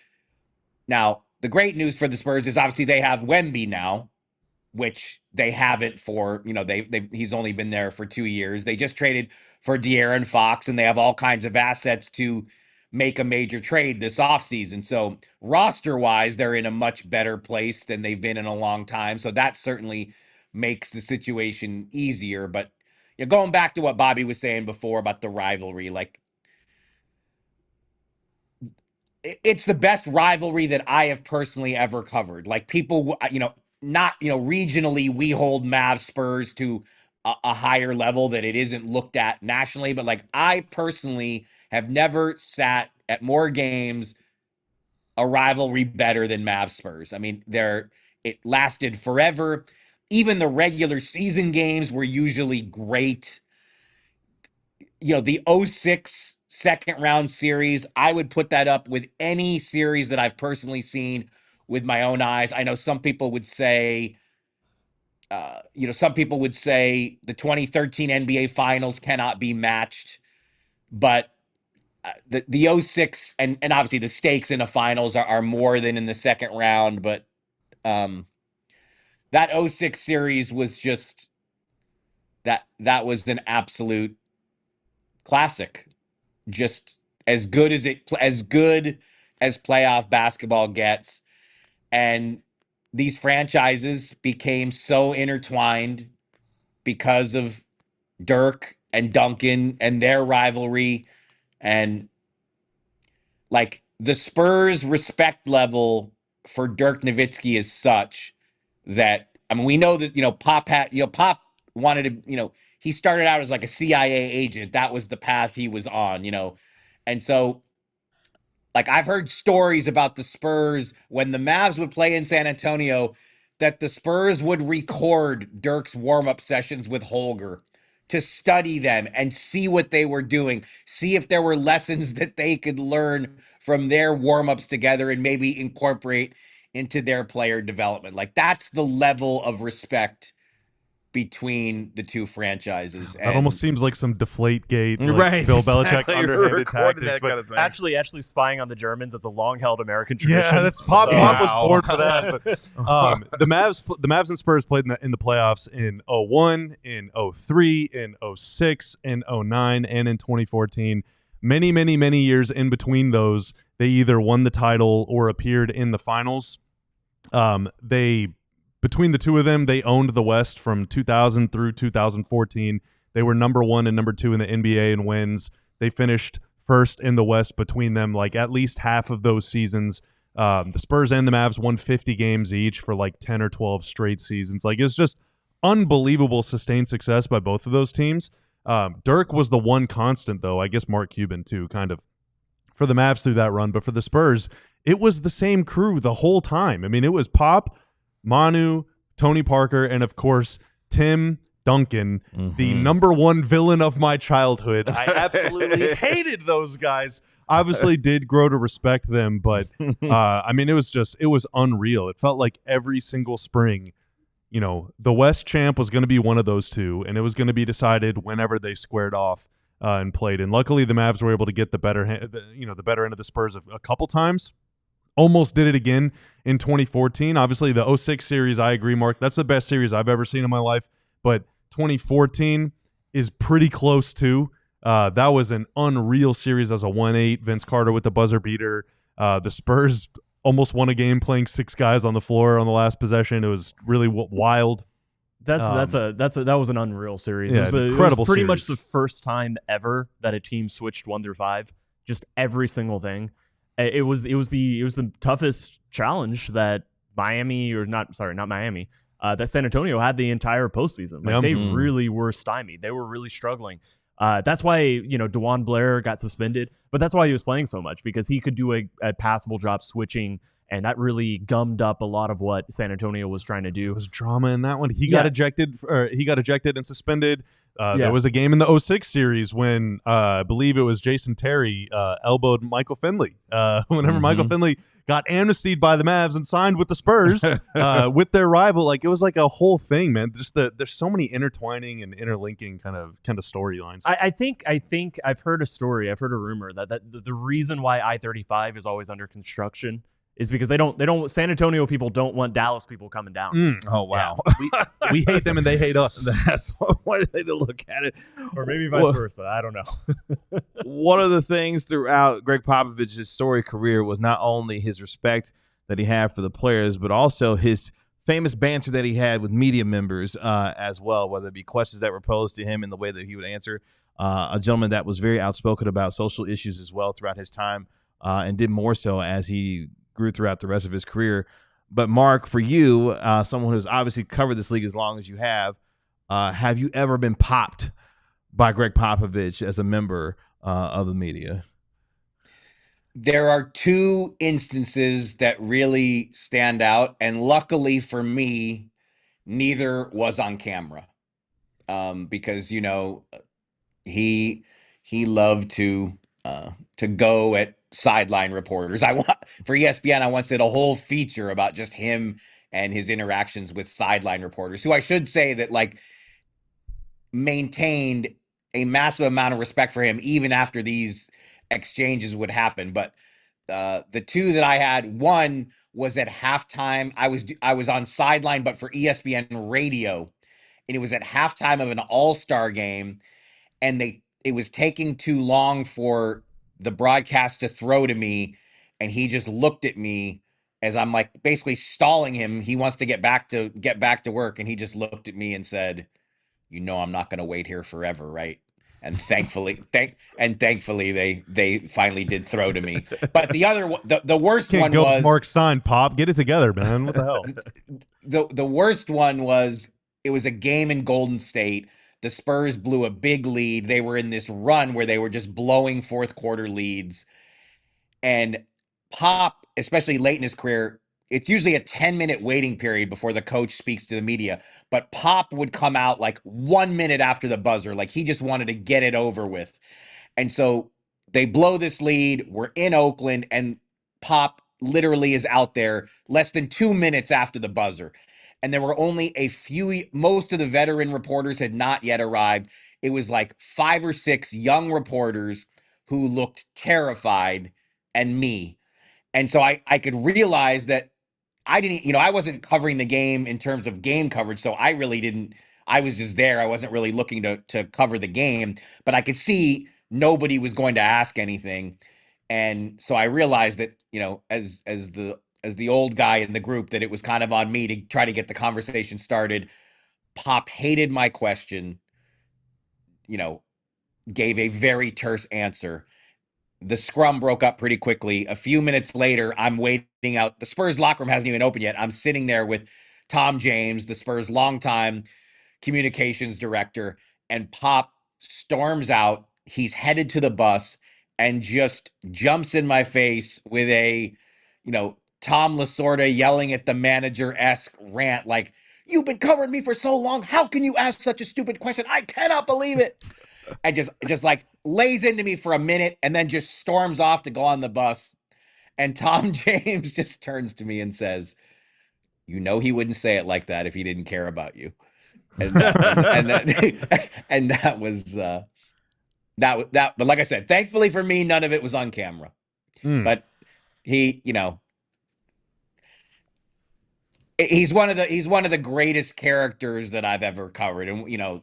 Now, the great news for the Spurs is obviously they have Wemby now, which they haven't for, he's only been there for 2 years. They just traded for De'Aaron Fox, and they have all kinds of assets to make a major trade this offseason. So roster-wise, they're in a much better place than they've been in a long time. So that certainly makes the situation easier. But going back to what Bobby was saying before about the rivalry, like, it's the best rivalry that I have personally ever covered. Like, people, regionally, we hold Mavs Spurs to a higher level that it isn't looked at nationally. But like, I personally have never sat at more games, a rivalry better than Mavs Spurs. I mean, it lasted forever. Even the regular season games were usually great. The 06 second round series, I would put that up with any series that I've personally seen with my own eyes. I know some people would say, the 2013 NBA Finals cannot be matched, but the 06 and obviously the stakes in the finals are more than in the second round. But that 06 series was just that was an absolute classic. Just as good as playoff basketball gets. And these franchises became so intertwined because of Dirk and Duncan and their rivalry. And like, the Spurs respect level for Dirk Nowitzki is such that, I mean, we know that, Pop wanted to, he started out as like a CIA agent. That was the path he was on, And so, like, I've heard stories about the Spurs when the Mavs would play in San Antonio, that the Spurs would record Dirk's warm-up sessions with Holger to study them and see what they were doing, see if there were lessons that they could learn from their warm-ups together and maybe incorporate into their player development. Like, that's the level of respect between the two franchises. That almost seems like some Deflategate, right? Bill Belichick underhanded tactics. Kind of actually spying on the Germans is a long-held American tradition. Yeah, that's Pop was born for that. But the Mavs and Spurs played in the playoffs in 01, in 03, in 06, in 09, and in 2014. Many, many, many years in between those, they either won the title or appeared in the finals. They between the two of them, they owned the West from 2000 through 2014. They were number 1 and number 2 in the NBA in wins. They finished first in the West between them, like at least half of those seasons. The Spurs and the Mavs won 50 games each for like 10 or 12 straight seasons. Like, it's just unbelievable sustained success by both of those teams. Dirk was the one constant, though. I guess Mark Cuban, too, kind of, for the Mavs through that run. But for the Spurs, it was the same crew the whole time. I mean, it was Pop, Manu, Tony Parker, and, of course, Tim Duncan, the number 1 villain of my childhood. I absolutely hated those guys. Obviously did grow to respect them, but I mean, it was unreal. It felt like every single spring, you know, the West champ was going to be one of those two, and it was going to be decided whenever they squared off and played. And luckily, the Mavs were able to get the better end of the Spurs a couple times. Almost did it again in 2014. Obviously, the 06 series, I agree, Mark. That's the best series I've ever seen in my life. But 2014 is pretty close too. That was an unreal series as a 1-8. Vince Carter with the buzzer beater. The Spurs almost won a game playing 6 guys on the floor on the last possession. It was really wild. That was an unreal series. Yeah, it was incredible pretty series. much the first time ever that a team switched 1 through 5. Just every single thing. It was the toughest challenge that not Miami. That San Antonio had the entire postseason. Like, they really were stymied. They were really struggling. That's why, you know, DeJuan Blair got suspended, but that's why he was playing so much, because he could do a passable job switching, and that really gummed up a lot of what San Antonio was trying to do. There was drama in that one. He got ejected and suspended. There was a game in the 06 series when I believe it was Jason Terry elbowed Michael Finley. Whenever Michael Finley got amnestied by the Mavs and signed with the Spurs with their rival, like, it was like a whole thing, man. Just there's so many intertwining and interlinking kind of storylines. I think I've heard a rumor that the reason why I-35 is always under construction is because San Antonio people don't want Dallas people coming down. Oh, wow. Yeah. we hate them and they hate us. That's one way to look at it. Or maybe vice versa. I don't know. One of the things throughout Gregg Popovich's storied career was not only his respect that he had for the players, but also his famous banter that he had with media members as well, whether it be questions that were posed to him in the way that he would answer. A gentleman that was very outspoken about social issues as well throughout his time, and did more so as he grew throughout the rest of his career. But Mark, for you, someone who's obviously covered this league as long as you have you ever been popped by Gregg Popovich as a member of the media? There are 2 instances that really stand out, and luckily for me, neither was on camera, because, you know, he loved to go at sideline reporters. For ESPN, I once did a whole feature about just him and his interactions with sideline reporters, who I should say that, like, maintained a massive amount of respect for him even after these exchanges would happen. But the 2 that I had, one was at halftime. I was on sideline, but for ESPN radio, and it was at halftime of an All-Star game, and it was taking too long for the broadcast to throw to me, and he just looked at me as I'm, like, basically stalling him. He wants to get back to work, and he just looked at me and said, "You know, I'm not going to wait here forever, right?" And thankfully, they finally did throw to me. But the other one, the worst one was Marc Stein. Pop, get it together, man. What the hell? The worst one was, it was a game in Golden State. The Spurs blew a big lead. They were in this run where they were just blowing 4th quarter leads. And Pop, especially late in his career, it's usually a 10-minute waiting period before the coach speaks to the media. But Pop would come out like 1 minute after the buzzer. Like, he just wanted to get it over with. And so they blow this lead. We're in Oakland, and Pop literally is out there less than 2 minutes after the buzzer. And there were only most of the veteran reporters had not yet arrived. It was like 5 or 6 young reporters who looked terrified, and me. And so I could realize that I wasn't covering the game in terms of game coverage. So I was just there. I wasn't really looking to cover the game, but I could see nobody was going to ask anything. And so I realized that, you know, as the as the old guy in the group, that it was kind of on me to try to get the conversation started. Pop hated my question, gave a very terse answer. The scrum broke up pretty quickly. A few minutes later, I'm waiting out. The Spurs locker room hasn't even opened yet. I'm sitting there with Tom James, the Spurs longtime communications director, and Pop storms out. He's headed to the bus and just jumps in my face with a, Tom Lasorda yelling at the manager-esque rant like, "You've been covering me for so long. How can you ask such a stupid question? I cannot believe it." And just like lays into me for a minute and then just storms off to go on the bus. And Tom James just turns to me and says, he wouldn't say it like that if he didn't care about you. And that was that. But like I said, thankfully for me, none of it was on camera. But he, he's one of the greatest characters that I've ever covered. And,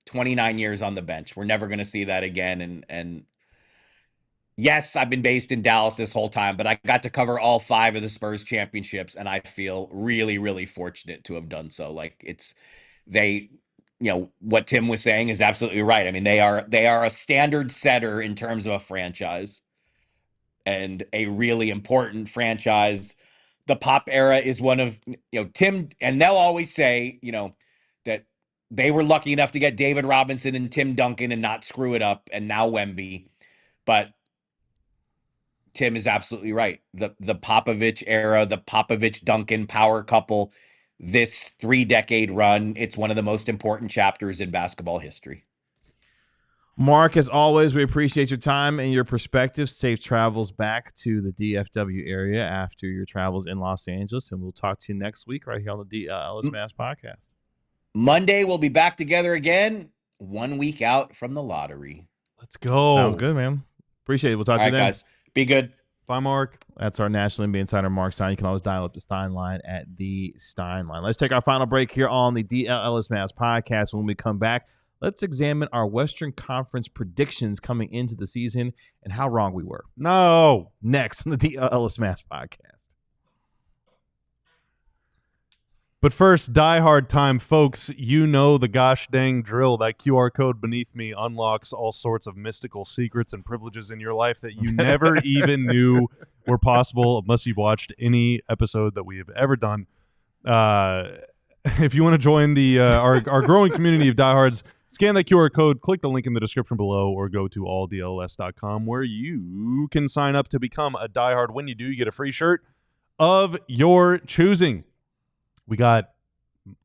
29 years on the bench. We're never going to see that again. And yes, I've been based in Dallas this whole time, but I got to cover all 5 of the Spurs championships, and I feel really, really fortunate to have done so. Like what Tim was saying is absolutely right. I mean, they are a standard setter in terms of a franchise, and a really important franchise. The Pop era is one of, Tim, and they'll always say, that they were lucky enough to get David Robinson and Tim Duncan and not screw it up, and now Wemby. But Tim is absolutely right. The Popovich era, the Popovich-Duncan power couple, this 3-decade run, it's one of the most important chapters in basketball history. Mark, as always, we appreciate your time and your perspective. Safe travels back to the DFW area after your travels in Los Angeles, and we'll talk to you next week right here on the DLLS Mavs podcast. Monday, we'll be back together again, 1 week out from the lottery. Let's go. Sounds good, man. Appreciate it. We'll talk to you then. Guys. Be good. Bye, Mark. That's our National NBA insider, Marc Stein. You can always dial up the Stein Line at the Stein Line. Let's take our final break here on the DLLS Mavs podcast. When we come back, let's examine our Western Conference predictions coming into the season and how wrong we were. No. Next on the DLLS Mavs podcast. But first, Die Hard time, folks. You know the gosh dang drill. That QR code beneath me unlocks all sorts of mystical secrets and privileges in your life that you never even knew were possible unless you've watched any episode that we have ever done. If you want to join the our growing community of diehards, scan that QR code, click the link in the description below, or go to alldlls.com where you can sign up to become a diehard. When you do, you get a free shirt of your choosing. We got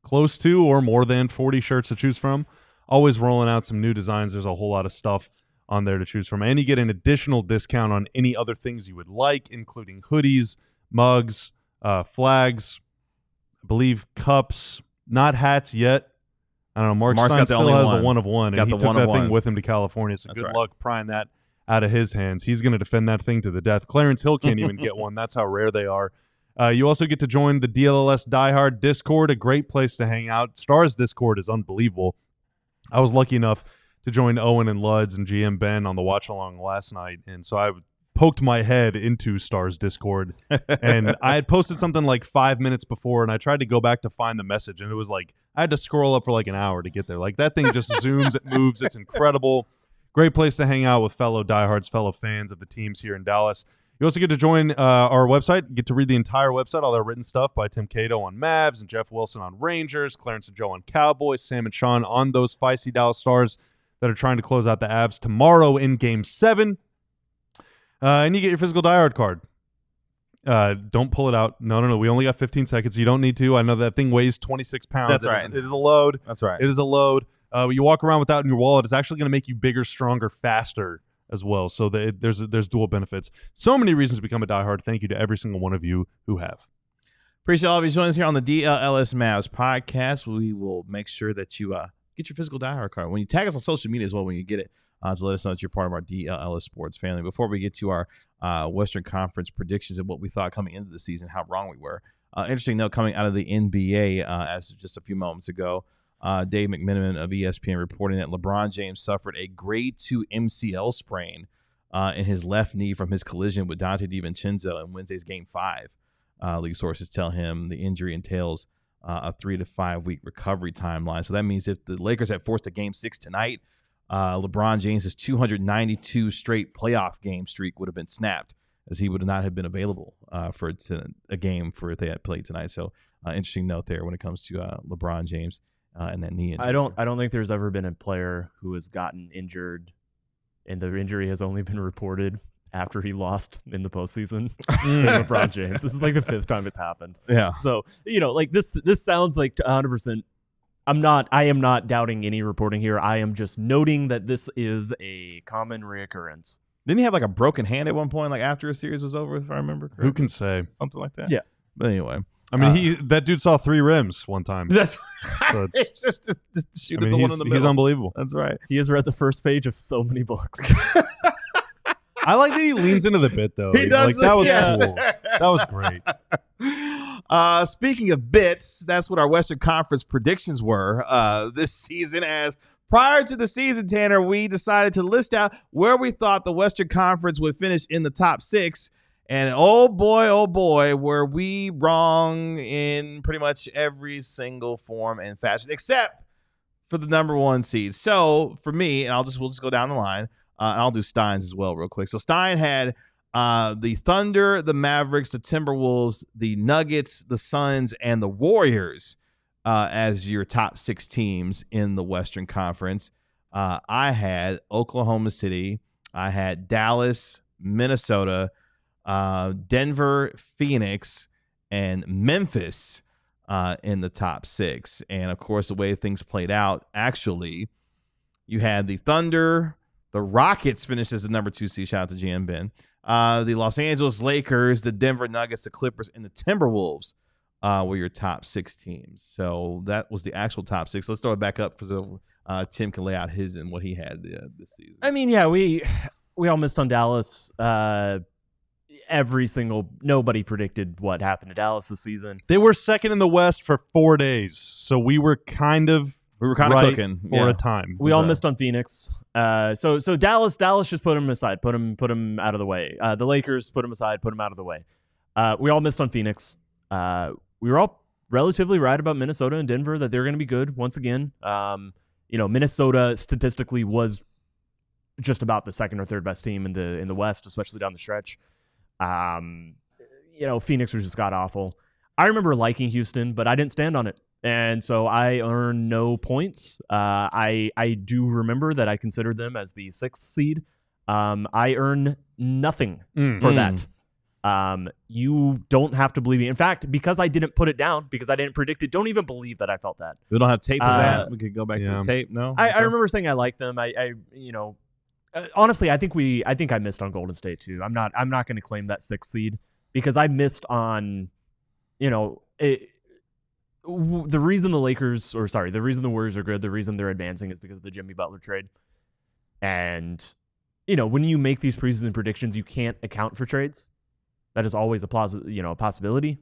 close to or more than 40 shirts to choose from. Always rolling out some new designs. There's a whole lot of stuff on there to choose from. And you get an additional discount on any other things you would like, including hoodies, mugs, flags, I believe cups, not hats yet. I don't know. Marc Stein still has the one of one, and he took that thing with him to California. So good luck prying that out of his hands. He's going to defend that thing to the death. Clarence Hill can't even get one. That's how rare they are. You also get to join the DLLS Diehard Discord, a great place to hang out. Stars Discord is unbelievable. I was lucky enough to join Owen and Luds and GM Ben on the watch-along last night, and so I poked my head into Stars Discord, and I had posted something like 5 minutes before, and I tried to go back to find the message, and it was like I had to scroll up for like an hour to get there. Like, that thing just zooms, it moves, it's incredible. Great place to hang out with fellow diehards, fellow fans of the teams here in Dallas. You also get to join our website, get to read the entire website, all our written stuff by Tim Cato on Mavs and Jeff Wilson on Rangers, Clarence and Joe on Cowboys, Sam and Sean on those feisty Dallas Stars that are trying to close out the Avs tomorrow in Game 7. And you get your physical diehard card. Don't pull it out. No. We only got 15 seconds. You don't need to. I know that thing weighs 26 pounds. That's right. It is a load. That's right. It is a load. You walk around with that in your wallet. It's actually going to make you bigger, stronger, faster as well. So there's dual benefits. So many reasons to become a diehard. Thank you to every single one of you who have. Appreciate all of you joining us here on the DLLS Mavs podcast. We will make sure that you get your physical diehard card. When you tag us on social media as well, when you get it, to let us know that you're part of our DLLS sports family. Before we get to our Western Conference predictions and what we thought coming into the season, how wrong we were. Interesting note coming out of the NBA as just a few moments ago. Dave McMenamin of ESPN reporting that LeBron James suffered a grade 2 MCL sprain in his left knee from his collision with Dante DiVincenzo in Wednesday's Game 5. League sources tell him the injury entails a 3 to 5 week recovery timeline. So that means if the Lakers had forced a Game 6 tonight, LeBron James's 292 straight playoff game streak would have been snapped, as he would not have been available for a game for if they had played tonight. So interesting note there when it comes to LeBron James and that knee injury. I don't think there's ever been a player who has gotten injured and the injury has only been reported after he lost in the postseason. LeBron James. This is like the 5th time it's happened. Yeah. So, like this sounds like 100%. I am not doubting any reporting here. I am just noting that this is a common reoccurrence. Didn't he have like a broken hand at one point, like after a series was over, if I remember correctly? Who can say? Something like that. Yeah. But anyway. I mean, that dude saw 3 rims one time. That's So shoot I at mean, the one in the middle. he's unbelievable. That's right. He has read the first page of so many books. I like that he leans into the bit, though. He does. Like, that was yes. cool. That was great. Speaking of bits, that's what our Western Conference predictions were this season. As prior to the season, Tanner, we decided to list out where we thought the Western Conference would finish in the top 6. And oh boy, were we wrong in pretty much every single form and fashion, except for the number 1 seed. So for me, and we'll just go down the line. And I'll do Stein's as well real quick. So Stein had the Thunder, the Mavericks, the Timberwolves, the Nuggets, the Suns, and the Warriors as your top 6 teams in the Western Conference. I had Oklahoma City. I had Dallas, Minnesota, Denver, Phoenix, and Memphis in the top 6. And, of course, the way things played out, actually, you had the Thunder, the Rockets finished as the number 2 seed. Shout out to GM Ben. The Los Angeles Lakers, the Denver Nuggets, the Clippers, and the Timberwolves were your top 6 teams. So that was the actual top 6. Let's throw it back up so Tim can lay out his and what he had this season. I mean, yeah, we all missed on Dallas. Nobody predicted what happened to Dallas this season. They were second in the West for 4 days, so we were kind of right cooking for a time. We all missed on Phoenix. So Dallas just put them aside, put them out of the way. The Lakers put them aside, put them out of the way. We all missed on Phoenix. We were all relatively right about Minnesota and Denver, that they're going to be good once again. Minnesota statistically was just about the second or third best team in the West, especially down the stretch. Phoenix was just god awful. I remember liking Houston, but I didn't stand on it. And so I earned no points. I do remember that I considered them as the 6th seed. I earn nothing for that. You don't have to believe me. In fact, because I didn't put it down, because I didn't predict it, don't even believe that I felt that. We don't have tape of that. We could go back to the tape. No, I remember saying I liked them. Honestly, I think I missed on Golden State too. I'm not going to claim that 6th seed because I missed on, the reason the Warriors are good, the reason they're advancing is because of the Jimmy Butler trade. And, when you make these preseason predictions, you can't account for trades. That is always a possibility.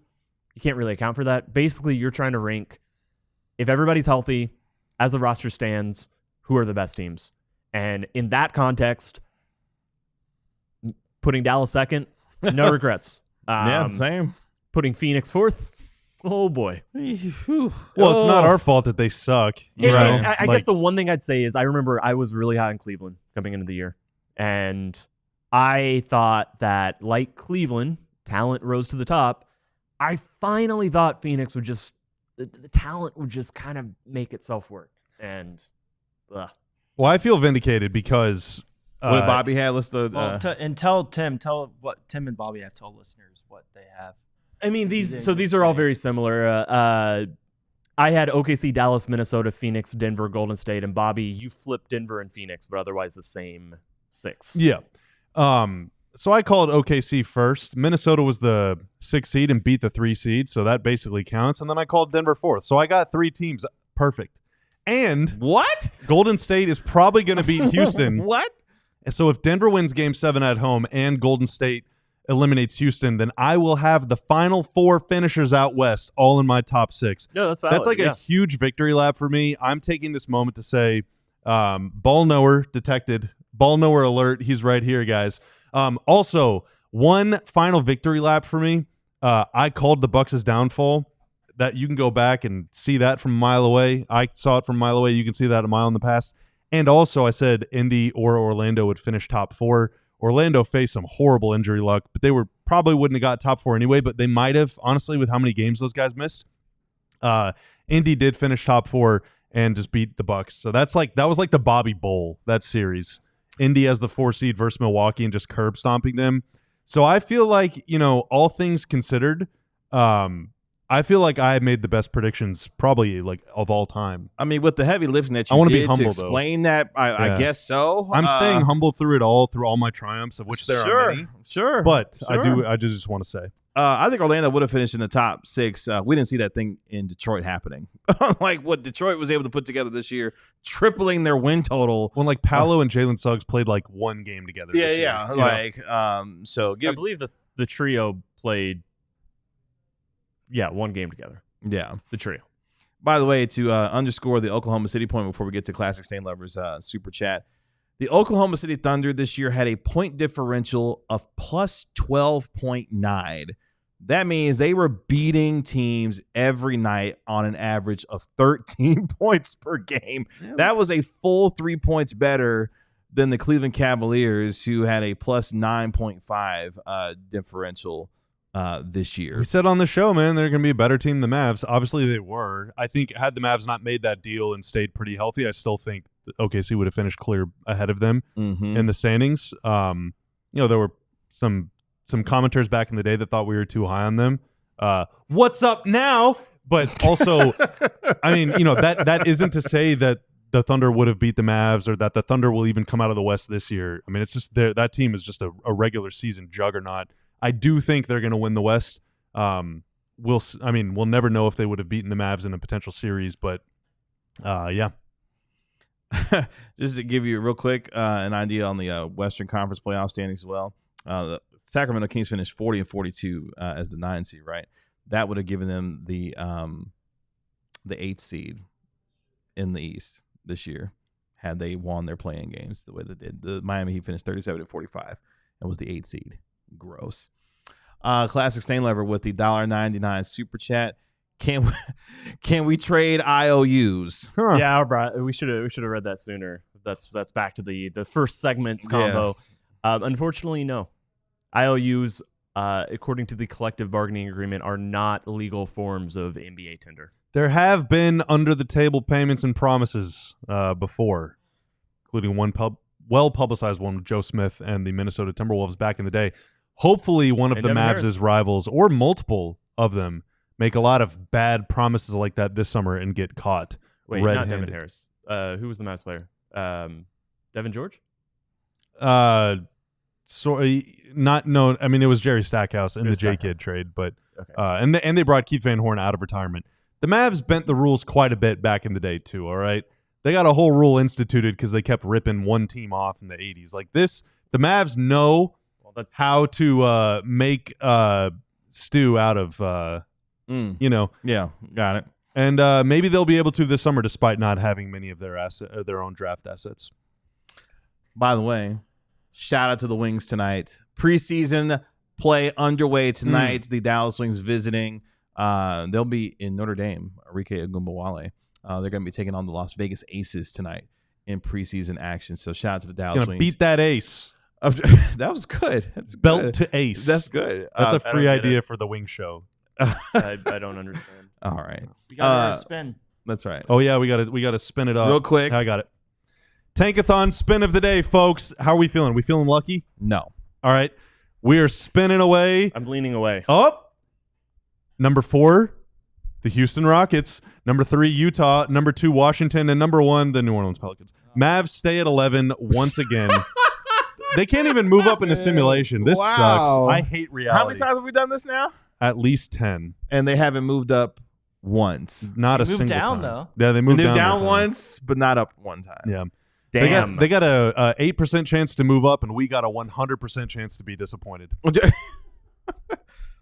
You can't really account for that. Basically, you're trying to rank, if everybody's healthy, as the roster stands, who are the best teams. And in that context, putting Dallas 2nd, no regrets. Yeah, same. Putting Phoenix 4th, oh boy. Well, it's not our fault that they suck. I guess the one thing I'd say is I remember I was really high on Cleveland coming into the year. And I thought that, like Cleveland, talent rose to the top. I finally thought Phoenix would just, the talent would just kind of make itself work. And, Well, I feel vindicated because what did Bobby have? Let's tell what Tim and Bobby have. Tell listeners what they have. I mean, these are all very similar. I had OKC, Dallas, Minnesota, Phoenix, Denver, Golden State, and Bobby, you flipped Denver and Phoenix, but otherwise the same 6. Yeah. So I called OKC first. Minnesota was the 6th seed and beat the 3 seed, so that basically counts. And then I called Denver 4th. So I got 3 teams perfect. And what? Golden State is probably going to beat Houston. What? So if Denver wins Game 7 at home and Golden State eliminates Houston, then I will have the final 4 finishers out west all in my top 6. No, that's valid. That's like a huge victory lap for me. I'm taking this moment to say ball knower detected Ball nowhere alert. He's right here, guys. Also, one final victory lap for me. I called the Bucks' downfall. That you can go back and see that from a mile away. I saw it from a mile away. You can see that a mile in the past. And also, I said Indy or Orlando would finish top 4. Orlando faced some horrible injury luck, but they probably wouldn't have got top 4 anyway, but they might have, honestly, with how many games those guys missed. Indy did finish top 4 and just beat the Bucks. So that was like the Bobby Bowl, that series. Indy as the 4 seed versus Milwaukee and just curb stomping them. So I feel like, all things considered, I feel like I made the best predictions probably like of all time. I mean, with the heavy lifting that you wanna did be humble, to explain that, I guess so. I'm staying humble through it all, through all my triumphs, of which there are many. Sure. But sure. I just want to say. I think Orlando would have finished in the top 6. We didn't see that thing in Detroit happening. Like what Detroit was able to put together this year, tripling their win total. When like Paolo and Jalen Suggs played like one game together. Yeah, this year, yeah. Like, so I believe the trio played, one game together. Yeah. The trio. By the way, to underscore the Oklahoma City point before we get to Classic Stain Lovers super chat, the Oklahoma City Thunder this year had a point differential of plus 12.9. That means they were beating teams every night on an average of 13 points per game. Yeah. That was a full 3 points better than the Cleveland Cavaliers, who had a plus 9.5 differential this year. We said on the show, man, they're going to be a better team than the Mavs. Obviously, they were. I think had the Mavs not made that deal and stayed pretty healthy, I still think OKC would have finished clear ahead of them in the standings. There were some commenters back in the day that thought we were too high on them. What's up now? But also, I mean, that isn't to say that the Thunder would have beat the Mavs or that the Thunder will even come out of the West this year. I mean, it's just that team is just a regular season juggernaut. I do think they're going to win the West. We'll never know if they would have beaten the Mavs in a potential series, but yeah. Just to give you real quick an idea on the Western Conference playoff standings as well. The Sacramento Kings finished 40 and 42 as the 9 seed, right? That would have given them the 8th seed in the East this year had they won their playing games the way they did. The Miami Heat finished 37 and 45 and was the 8th seed. Gross. Classic Stain Lover with the $1.99 super chat. Can we trade IOUs? Huh. Yeah, we should have read that sooner. That's back to the first segment's combo. Yeah. Unfortunately, no. IOUs, according to the collective bargaining agreement, are not legal forms of NBA tender. There have been under the table payments and promises before, including one well-publicized one with Joe Smith and the Minnesota Timberwolves back in the day. Hopefully one of the Mavs' rivals, or multiple of them, make a lot of bad promises like that this summer and get caught. Wait, red-handed. Not Devin Harris. Who was the Mavs player? Devin George? I mean, it was Jerry Stackhouse in the J-Kid trade, but okay. And they brought Keith Van Horn out of retirement. The Mavs bent the rules quite a bit back in the day too, all right? They got a whole rule instituted because they kept ripping one team off in the 80s. Like this, the Mavs know how to make stew out of, Yeah, got it. And maybe they'll be able to this summer despite not having many of their own draft assets. By the way, shout out to the Wings tonight. Preseason play underway tonight. The Dallas Wings visiting. They'll be in Notre Dame, Arike Ogunbowale. They're going to be taking on the Las Vegas Aces tonight in preseason action. So shout out to the Dallas Wings. Beat that ace. That was good. That's belt good. to ace. That's good. That's a free idea for the Wing Show. I don't understand. All right. We got to spin. That's right. Oh yeah, we got to spin it up real quick. I got it. Tankathon spin of the day, folks. How are we feeling? We feeling lucky? No. All right. We are spinning away. I'm leaning away. Up. Number 4, the Houston Rockets. Number 3, Utah. Number 2, Washington. And number 1, the New Orleans Pelicans. Mavs stay at 11 once again. They can't even move up in a simulation. This sucks. I hate reality. How many times have we done this now? At least 10. And they haven't moved up once. Not a single down, time. though. Yeah, they moved down once, but not up one time. Yeah. Damn. They got a 8% chance to move up, and we got a 100% chance to be disappointed.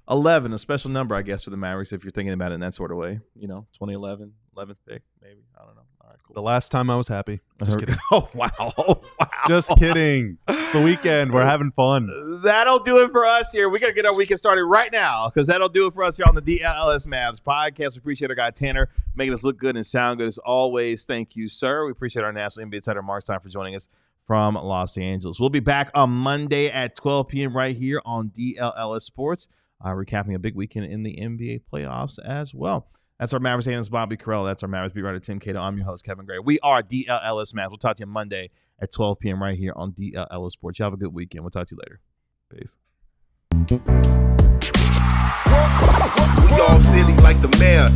11, a special number, I guess, for the Mavericks if you're thinking about it in that sort of way. 2011, 11th pick, maybe. I don't know. All right, cool. The last time I was happy. Just kidding. Oh, wow. Oh, wow. Just kidding. It's the weekend. We're having fun. That'll do it for us here. We got to get our weekend started right now because that'll do it for us here on the DLLS Mavs podcast. We appreciate our guy Tanner making us look good and sound good as always. Thank you, sir. We appreciate our national NBA insider Marc Stein for joining us from Los Angeles. We'll be back on Monday at 12 p.m. right here on DLLS Sports, recapping a big weekend in the NBA playoffs as well. That's our Mavericks analyst, Bobby Carell. That's our Mavericks beat writer, Tim Cato. I'm your host, Kevin Gray. We are DLLS Mavs. We'll talk to you Monday at 12 p.m. right here on DLLS Sports. You have a good weekend. We'll talk to you later. Peace. We all silly like the mayor.